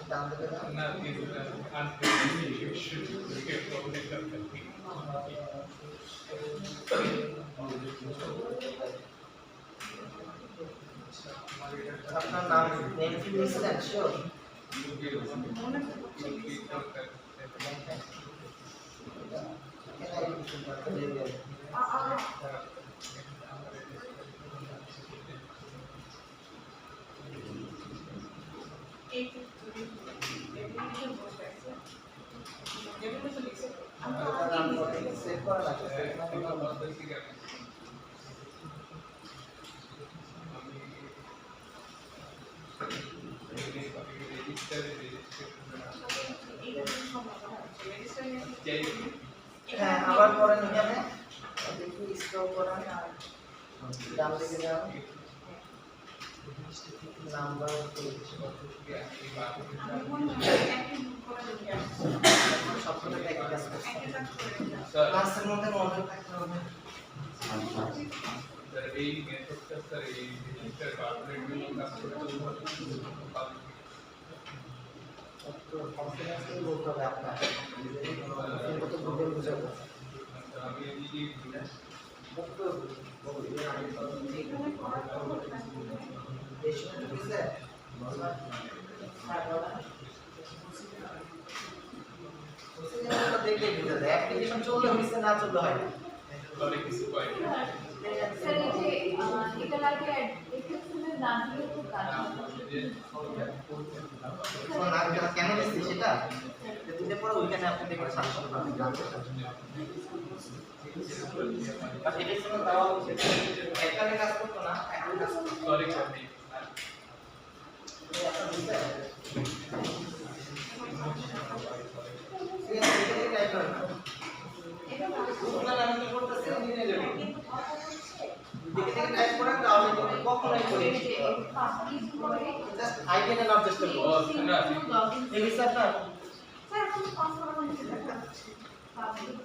down the down. Not is unfair. You should get probably something. আপনার নাম নেম কি দিয়েছিলেন শিওর? সেভ করা লাগবে হ্যাঁ আবার পড়েন এখানে দেখি স্ক্রল করেন আর ডান দিকে যান নাম্বার সবগুলো একই কাজ করছে ক্লাসের মধ্যে মনোযোগ থাকতে হবে এই মেথডটা স্যার এই রেজিস্টার বারবারের জন্য কাজ করতে হবে একটু কনফিডেন্স দিয়ে বলতে হবে আপনার কিন্তু তো বুঝে বুঝাবো আমি এদিকে দেখলে বুঝা যায় অ্যাপ্লিকেশন চললে হয়েছে না চললে হয় না করে কিছু পাই স্যার এই যে এটা লাগে এক্সেলের নাম দিয়ে তো কাজ কেন দিচ্ছি সেটা দিলে পরে ওইখানে আপনি দেখবেন সাজেশন পাবেন বাট এটা জন্য দেওয়া উচিত একবারে কাজ করতো না একবারে কাজ করতো সরি কপি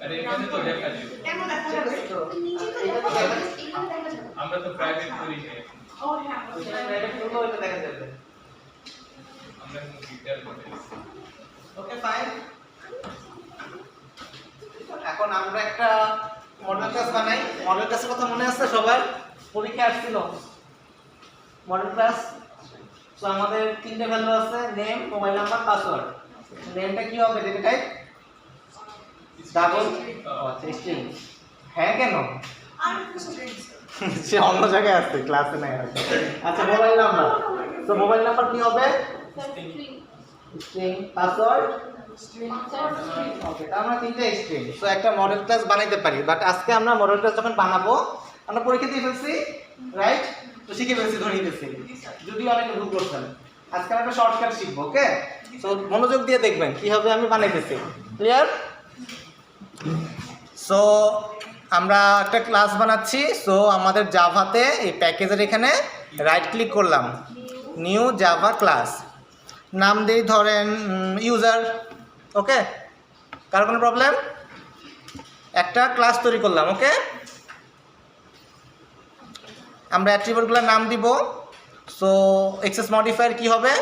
আরে এখানে তো দেখা যায় কেন দেখা যাবে নিচে তো দেখা যাবে এখানে দেখা যাবে আমরা তো প্রাইভেট করি না ও হ্যাঁ আমরা ডিটেইল করে ওকে ফাইন এখন আমরা একটা মডেল ক্লাস বানাই মডেল ক্লাসের কথা মনে আছে সবার পরীক্ষা আসছিল মডেল ক্লাস তো আমাদের তিনটে ভ্যালু আছে নেম মোবাইল নাম্বার পাসওয়ার্ড নেমটা কি হবে ডেটা টাইপ ডাবল স্ট্রিং হ্যাঁ কেন আর কিছু নেই সে অন্য জায়গায় আছে ক্লাসে নাই হয়তো আচ্ছা মোবাইল নাম্বার তো মোবাইল নাম্বার কি হবে স্ট্রিং পাসওয়ার্ড ওকে তার মানে তিনটা স্ট্রিং সো একটা মডেল ক্লাস বানাইতে পারি বাট আজকে আমরা মডেল ক্লাস যখন বানাবো আমরা পরীক্ষা দিয়ে ফেলছি রাইট তো শিখে ফেলছি ধরে নিতেছি যদি অনেক ভুল করছেন আজকে আমরা একটা শর্টকাট শিখবো ওকে সো মনোযোগ দিয়ে দেখবেন কিভাবে আমি বানাইতেছি ক্লিয়ার সো আমরা একটা ক্লাস বানাচ্ছি সো আমাদের জাভাতে এই প্যাকেজের এখানে রাইট ক্লিক করলাম নিউ জাভা ক্লাস নাম দিই ধরেন ইউজার ওকে কার কোনো প্রবলেম একটা ক্লাস তৈরি করলাম ওকে আমরা অ্যাট্রিবিউটগুলোর নাম দিব সো এক্সেস মডিফায়ার কি হবে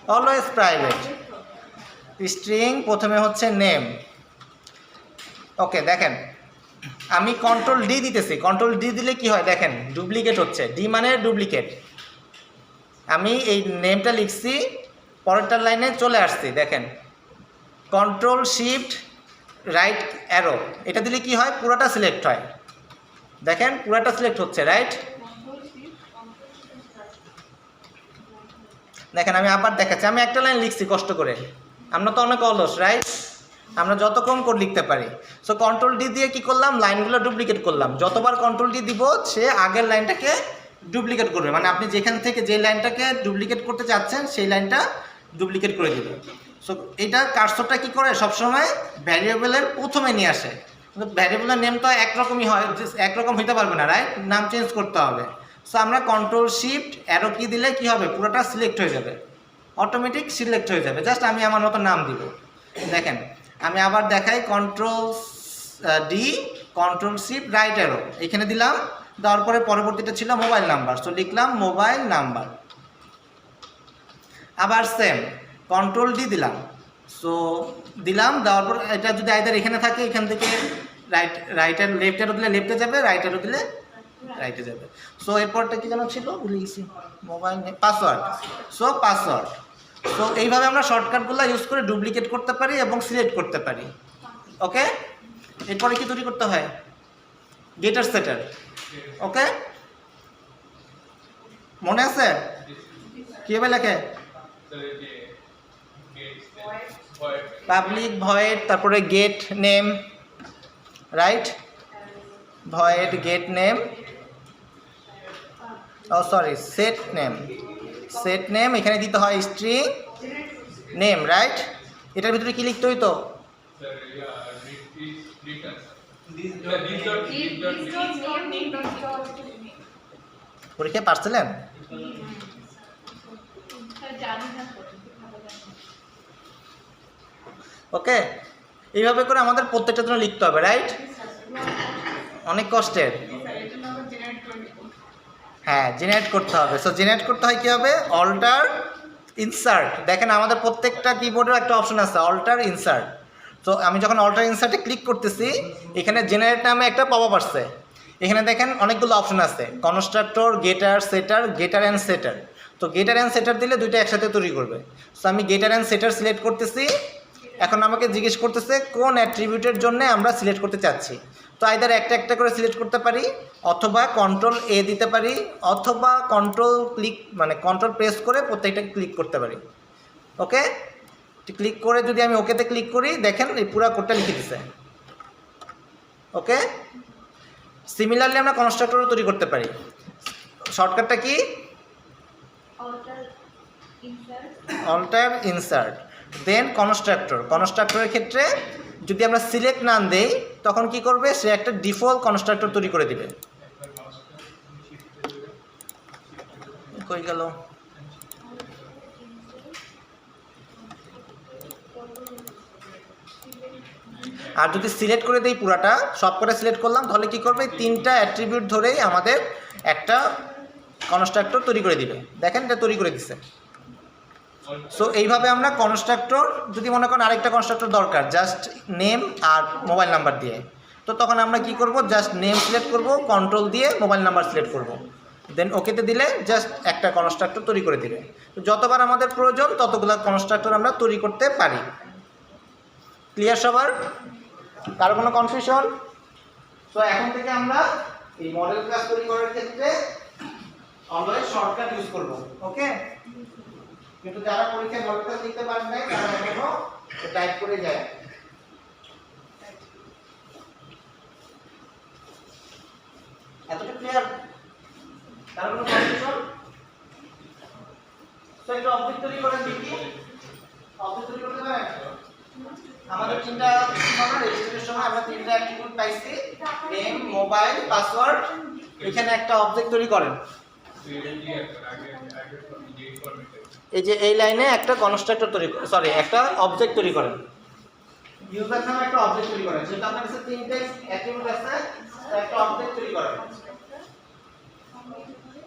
অলওয়েজ প্রাইভেট স্ট্রিং প্রথমে হচ্ছে নেম ওকে দেখেন আমি কন্ট্রোল ডি দিতেছি কন্ট্রোল ডি দিলে কি হয় দেখেন ডুপ্লিকেট হচ্ছে ডি মানে ডুপ্লিকেট আমি এই নেমটা লিখছি পরেরটার লাইনে চলে আসছি দেখেন কন্ট্রোল শিফট রাইট অ্যারো এটা দিলে কি হয় পুরোটা সিলেক্ট হয় দেখেন পুরোটা সিলেক্ট হচ্ছে রাইট দেখেন আমি আবার দেখাচ্ছি আমি একটা লাইন লিখছি কষ্ট করে আমরা তো অনেক অলস রাইট আমরা যত কম কোড লিখতে পারি সো কন্ট্রোল ডি দিয়ে কি করলাম লাইনগুলো ডুপ্লিকেট করলাম যতবার কন্ট্রোল ডি দিব সে আগের লাইনটাকে ডুপ্লিকেট করবে মানে আপনি যেখান থেকে যে লাইনটাকে ডুপ্লিকেট করতে চাচ্ছেন সেই লাইনটা ডুপ্লিকেট করে দেবে সো এটা কার্সরটা কি করে সবসময় ভ্যারিয়েবলের প্রথমে নিয়ে আসে কিন্তু ভ্যারিয়েবলের নেম তো একরকমই হয় একরকম হইতে পারবে না রাইট নাম চেঞ্জ করতে হবে সো আমরা কন্ট্রোল শিফট অ্যারো কি দিলে কি হবে পুরোটা সিলেক্ট হয়ে যাবে অটোমেটিক সিলেক্ট হয়ে যাবে জাস্ট আমি আমার মতো নাম দিব দেখেন আমি আবার দেখাই control D control shift right arrow এখানে দিলাম দেওয়ার পরে পরবর্তীটা ছিল মোবাইল নাম্বার সো লিখলাম মোবাইল নাম্বার আবার সেম কন্ট্রোল ডি দিলাম সো দিলাম দেওয়ার পর এটা যদি আইদার এখানে থাকে এখান থেকে রাইট অ্যান্ড লেফট অ্যারো দিলে লেফটে যাবে, রাইট অ্যারো দিলে রাইটে যাবে। সো এরপরটা কি যেন ছিল ভুলে গেছি, mobile password. So password. So এইভাবে আমরা শর্টকাটগুলো ইউজ করে ডুপ্লিকেট করতে পারি এবং সিলেক্ট করতে পারি। ওকে, এরপরে কি তৈরি করতে হয়? গেটার সেটার। ওকে, মনে আছে কীভাবে লেখে? পাবলিক ভয়েড, তারপরে get name, right, void get name, oh sorry set name, set name এখানে দিতে হয় স্ট্রিং নেম, রাইট। এটার ভিতরে কি লিখতে হইতো? পরীক্ষায় পারছিলেন? ওকে, এইভাবে করে আমাদের প্রত্যেকটা জন্য লিখতে হবে, রাইট। অনেক কষ্টের, হ্যাঁ জেনারেট করতে হবে। সো জেনারেট করতে হয় কী হবে? Alter insert. দেখেন আমাদের প্রত্যেকটা কিবোর্ডের একটা অপশন আছে অল্টার ইনসার্ট। তো আমি যখন অল্টার ইনসার্টে ক্লিক করতেছি, এখানে জেনারেট নামে একটা পপ আপ আসছে। এখানে দেখেন অনেকগুলো অপশন আছে, কনস্ট্রাক্টর, গেটার, সেটার, গেটার অ্যান্ড সেটার। তো গেটার অ্যান্ড সেটার দিলে দুইটা একসাথে তৈরি করবে। সো আমি গেটার অ্যান্ড সেটার সিলেক্ট করতেছি। এখন আমাকে জিজ্ঞেস করতেছে কোন অ্যাট্রিবিউটের জন্য আমরা সিলেক্ট করতে চাচ্ছি। তো আইদার একটা একটা করে সিলেক্ট করতে পারি, অথবা কন্ট্রোল এ দিতে পারি, অথবা কন্ট্রোল ক্লিক মানে কন্ট্রোল প্রেস করে প্রত্যেকটা ক্লিক করতে পারি। ওকে, ক্লিক করে যদি আমি ওকেতে ক্লিক করি, দেখেন এই পুরো কোডটা লিখে দিছে। ওকে, সিমিলারলি আমরা কনস্ট্রাক্টরও তৈরি করতে পারি। শর্টকাটটা কি? অল্টার ইনসার্ট দেন কনস্ট্রাক্টর। কনস্ট্রাক্টরের ক্ষেত্রে যদি আমরা সিলেক্ট নাম দেই, তখন কি করবে? সে একটা ডিফল্ট কনস্ট্রাক্টর তৈরি করে দিবে। কই গেল? আর যদি সিলেক্ট করে দেই পুরাটা, সব করে সিলেক্ট করলাম, তাহলে কি করবে? তিনটা অ্যাট্রিবিউট ধরেই আমাদের একটা কনস্ট্রাক্টর তৈরি করে দিবে। দেখেন এটা তৈরি করে দিছে। সো এইভাবে আমরা কনস্ট্রাক্টর, যদি মনে করেন আরেকটা কনস্ট্রাক্টর দরকার জাস্ট নেম আর মোবাইল নাম্বার দিয়ে, তো তখন আমরা কি করব? জাস্ট নেম সিলেক্ট করব, কন্ট্রোল দিয়ে মোবাইল নাম্বার সিলেক্ট করব, দেন ওকেতে দিলে জাস্ট একটা কনস্ট্রাক্টর তৈরি করে দিবে। তো যতবার আমাদের প্রয়োজন ততগুলো কনস্ট্রাক্টর আমরা তৈরি করতে পারি। ক্লিয়ার সবার? কারো কোনো কনফিউশন? তো এখন থেকে আমরা এই মডেল ক্লাস তৈরি করার ক্ষেত্রে অলওয়েজ শর্টকাট ইউজ করব। ওকে, কিন্তু যারা পরীক্ষায় মডেল ক্লাস লিখতে পারেন না তারা এখনো টাইপ করে যায়। এতটা ক্লিয়ার? কারো কোনো কনফিউশন? তো একটা অবজেক্ট তৈরি করেন দেখি। অবজেক্ট তৈরি করতে পারেন? আমাদের তিনটা রেজিস্ট্রেশনের সময় আমরা তিনটা অ্যাট্রিবিউট পাইছি, নেম, মোবাইল, পাসওয়ার্ড। এখানে একটা অবজেক্ট তৈরি করেন। এই যে এই লাইনে একটা কনস্ট্রাক্টর তৈরি, সরি একটা অবজেক্ট তৈরি করেন। ইউজার নামে একটা অবজেক্ট তৈরি করেন। যেটা আপনার কাছে তিনটা অ্যাট্রিবিউট আছে, একটা অবজেক্ট তৈরি করেন।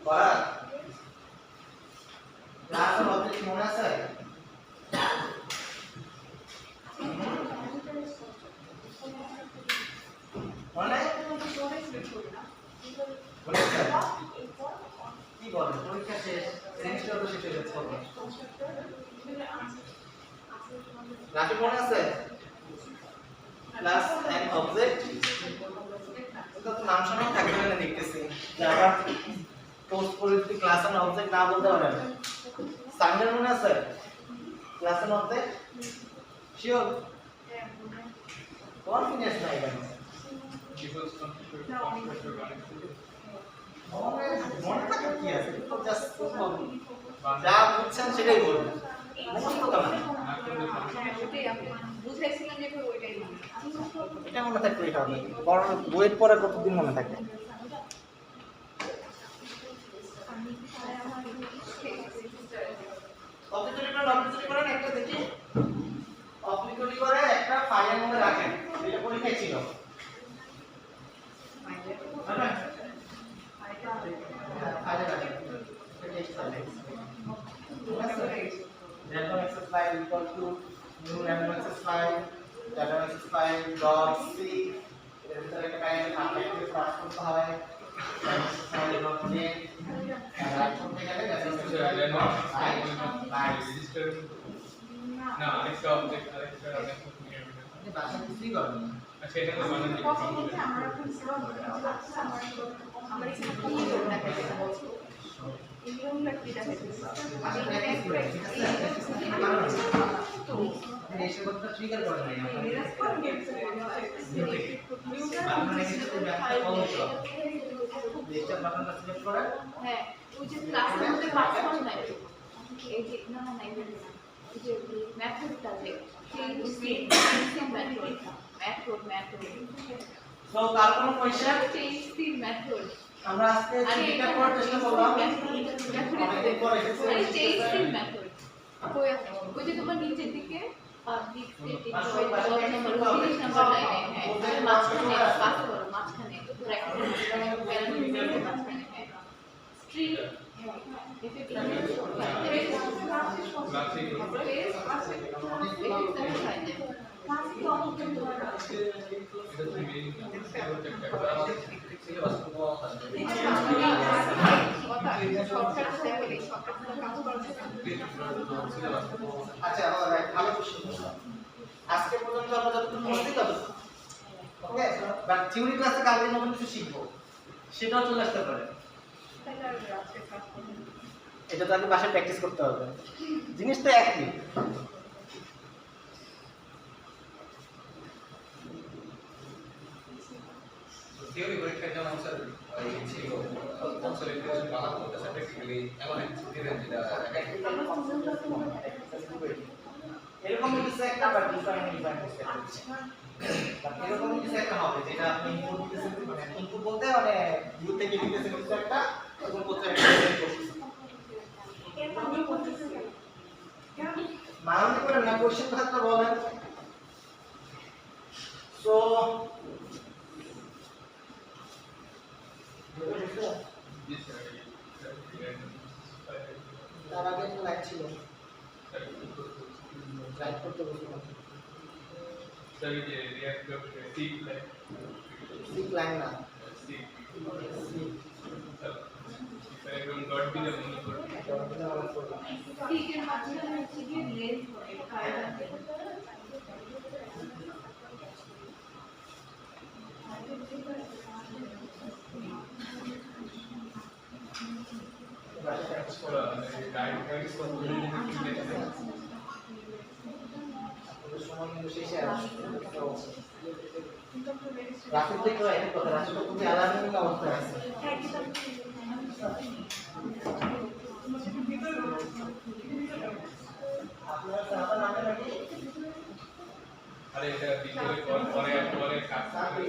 করা ক্লাস অবজেক্ট মনে আছে? মানে কি বলেন? পরীক্ষা শেষ, সেমিস্টার তো শেষ হয়ে যাচ্ছে। রাতে মনে আছে? ক্লাস এন্ড অবজেক্ট তো নাম শুনেই থাকবে না দেখতেছি। আবার পোস্ট করে যদি ক্লাস এন্ড অবজেক্ট না বলতে পারেন। সাইনের মনে আছে? Class and object sure? Confidence নাই কেন? মনে থাকে কি আছে? জাস্ট যা বুঝছেন সেটাই বলবেন। এটা মনে থাকবে, এটা হবে বড় বইয়ের পরে কতদিন মনে থাকে? একটা দেখি অবজেক্ট তৈরি করে একটা ফাইলের মধ্যে রাখেন। এটা পরীক্ষায় ছিল। ফাইলে রাখেন। random access file equal to new random access file, data access file dot c, যে রাইট করতে গেলে রেজিস্টার না আরেকটা অবজেক্ট আরেকটা বাসা কিছুই করেন না। আচ্ছা এটা তো বানান কথা বলতে আমার এখন আমার এখানে কি লোক দেখা যেতে বলছো এই লোকটা কি দেখা যেতে বাসা প্র্যাকটিস করে ঠিক আছে তো এসে কথা ট্রিগার করে নাই রেজিস্টার বাটনটা সিলেক্ট করেন হ্যাঁ ওই যে ক্লাসের মধ্যে পাসওয়ার্ড নাই এই যে না না না এই যে মেথডটা যে সেম মেথড সো তার কোনো কোশ্চেন চেঞ্জ দি মেথড আমরা আজকে যেটা করার চেষ্টা করলাম অনেকদিন পরে আরে চেঞ্জ দি মেথড ওই যে তোমার নিচের দিকে পাবলিক স্টেটিং নাম্বার লাইনে হ্যাঁ মাঝখানে পাস করো মাঝখানে মাঝখানে হ্যাঁ স্ট্রিং আচ্ছা অলরাইট ভালো কোশ্চেন আজকে পর্যন্ত আমরা যতটুকু পড়ছি ততটুকু ওকে বাট থিওরি ক্লাসে কালকে নতুন কিছু শিখবো সেটাও চলে আসতে পারে এটা তো আগে বাসায় প্র্যাকটিস করতে হবে জিনিসটা একই থিওরি পরীক্ষার জন্য স্যার ছিল কনসলিডেশন বানাতে হতো প্র্যাকটিক্যালি এমন একটা দিবেন যেটা এরকম কিছু একটা বা ডিফারেন্ট এরকম কিছু একটা হবে যেটা আপনি ইনপুট দিতেছেন মানে ইনপুট বলতে মানে ইউর থেকে দিতেছেন কিছু একটা এবং কোথাও একটা মাউন্ট করে না কোশ্চেন থাকলে বলেন সো তার আগে একটা লাইট ছিল লাইট করতে বলছিলাম স্যার এই যে reactor sick line sick line না সিক সিক স্যার একদম ডট দিলে মনে করবে স্টিকের মাঝখানে হচ্ছে গিয়ে লেন্থ হয় কার্ডাতে রাসেল দেখো এক কথা রাসেল খুবই অ্যালার্মিং অবস্থায় আছে আপনারা সারা নামে নাকি আরে এটা ভিতরে পরে পরে কাজ করে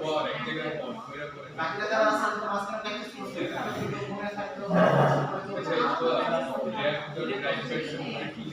পর এক জায়গায় পরে করে বাকিরা যারা আছেন তো মাঝখানে প্র্যাকটিস করতে ভিডিও ফোনে থাকলেও রিঅ্যাক্টর রাইট সেকশন কি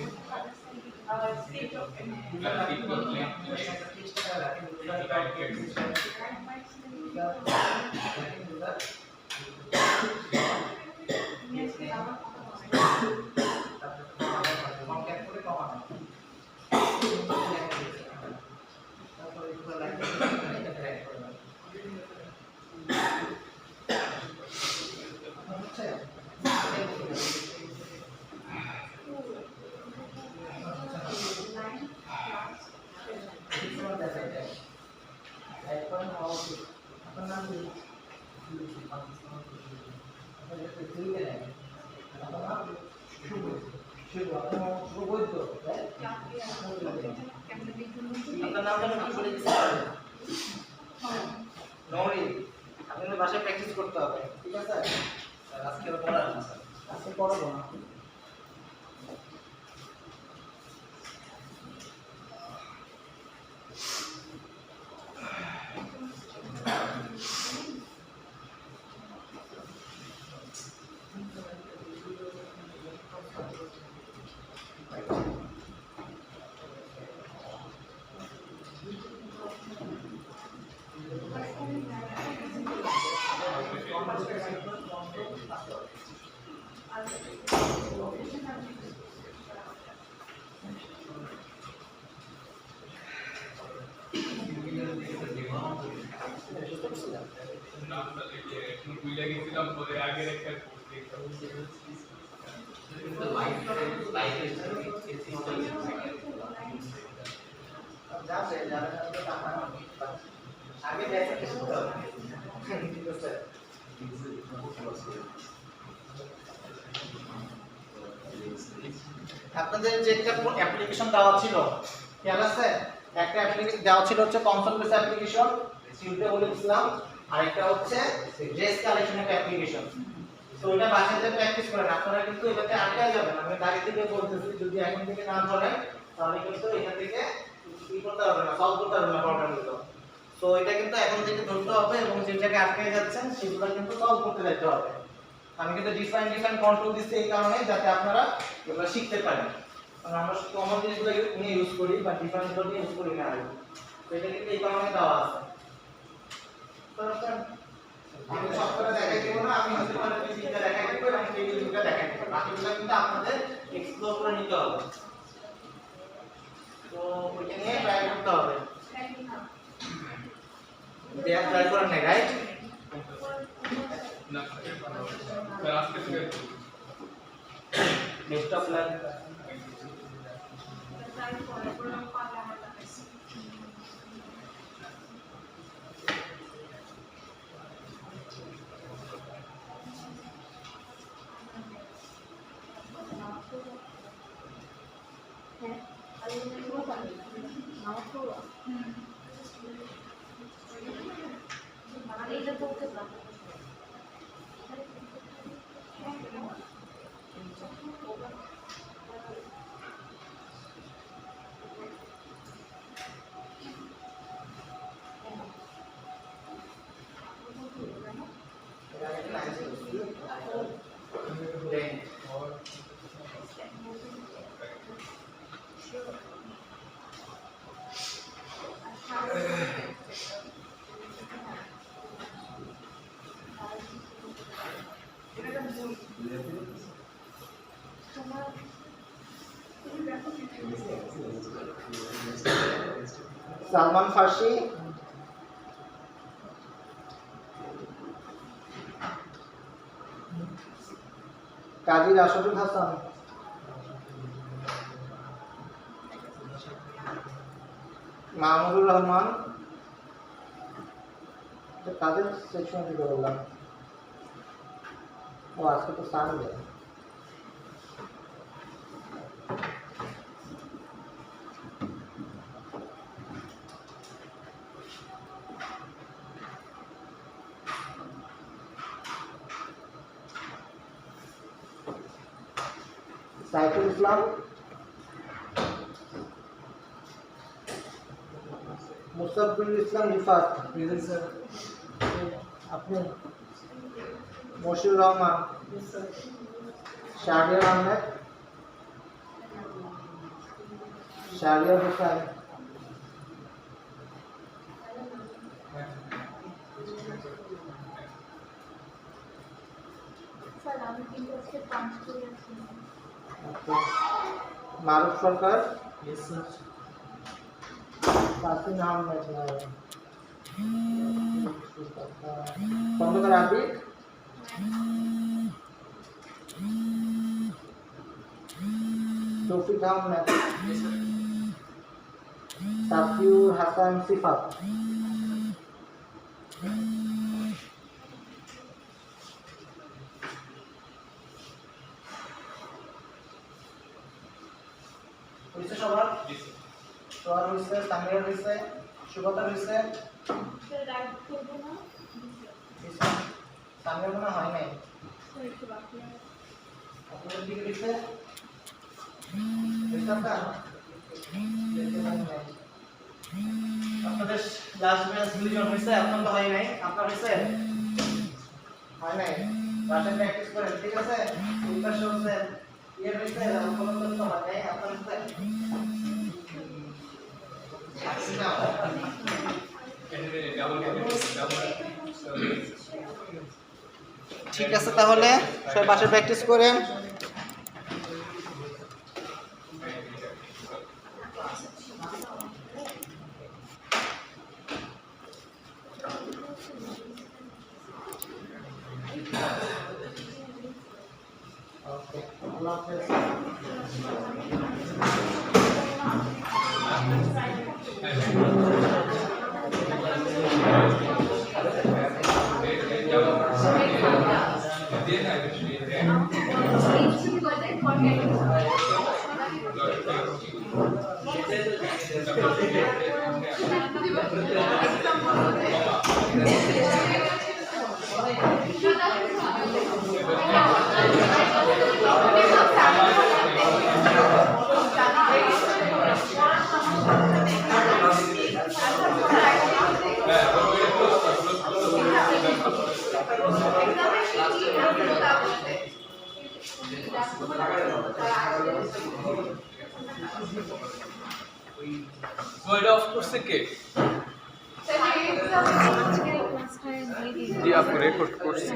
আপনার নামটা কি বলে দিচ্ছেন নরি আপনাদের ভাষায় প্র্যাকটিস করতে হবে ঠিক আছে স্যার আজকে পড়ার না স্যার আজকে পড়াবো না না তাহলে কি একটু ভুলে গেছিলাম পরে আগের একটা কিন্তু লাইফে যাবে যারা আগে দেখে কিছু হবে ঠিক আছে আপনাদের যে একটা অ্যাপ্লিকেশন দেওয়া ছিল খেয়াল আছে একটা অ্যাপ্লিকেশন দেওয়া ছিল হচ্ছে কনসোল বেস অ্যাপ্লিকেশন সিউতে বলেছিলাম আর একটা হচ্ছে ড্রেস কালেকশন একটা অ্যাপ্লিকেশন তো এটা বাসায় প্র্যাকটিস করেন আপনারা কিন্তু এটাতে আটকে যাবেন আমি আগে থেকে বলতেছি যদি এখন থেকে না চলেন তাহলে কিন্তু এখান থেকে কি করতে হবে না সলভ করতে হবে না প্রবলেমগুলো তো এটা কিন্তু এখন থেকে ধরতে হবে এবং যে জায়গায় আটকে যাচ্ছেন সেগুলো কিন্তু সলভ করতে যেতে হবে আমি কিন্তু ডিফাইন কন্ট্রোল দিচ্ছি এই কারণে যাতে আপনারা এগুলো শিখতে পারেন কারণ আমরা কমন জিনিসগুলো নিয়ে ইউজ করি বা ডিফাইন গুলো নিয়ে ইউজ করি না আর তো এটা কিন্তু এই কারণে দেওয়া আছে তো আমি সবটা দেখাই দেব না আমি হয়তো মানে পিসিটা দেখাই দেব এবং টেবিলটা দেখাই দেব বাকিগুলো কিন্তু আপনাদের এক্সপ্লোর করে নিতে হবে তো ওইটা নিয়ে ট্রাই করতে হবে দেয়া ট্রাই করেন না রাইট না স্যার আজকে থেকে ডেস্কটপ লাইন এইটা বলতে পারবো সালমান ফার্সি কাজী রাশিদুল হাসান মাহমুদুর রহমান কাদের সেকশন থেকে বললাম ও আজকে তো সানডে সাইফুল ইসলাম মুস্তাফিজুল ইসলাম রিফাত আপনি মশিউর রহমান শাহরিয়ার আহমেদ শাহরিয়ার হোসেন স্যার আমি কিন্তু আজকে পাঁচ করে আছি মারুফ সরকার তাসিন আহমেদ খন্দকার আবিদ তৌফিক আহমেদ সাফিউর হাসান সিফাত হয়েছে সবার সবার হয়েছে সামিয়ার হয়েছে সুগতা হয়েছে স্যার রাইট করবো না সামিয়ার মনে হয় নাই স্যার একটু বাকি আছে আপনাদের দিকে হয়েছে আপনাদের লাস্ট ব্যাচ দুইজন হয়েছে আপনার তো হয় নাই আপনার হয়েছে হয় নাই বাসায় প্র্যাকটিস করেন ঠিক আছে এই পাশে হচ্ছে ইয়ে হয়েছে কোনো তথ্য হয় নাই আপনার হয়েছে ঠিক আছে তাহলে সবাই বাসায় প্র্যাকটিস করেন আল্লাহ হাফেজ। ওইটা অফ করছে কে? জি আপু রেকর্ড করছি।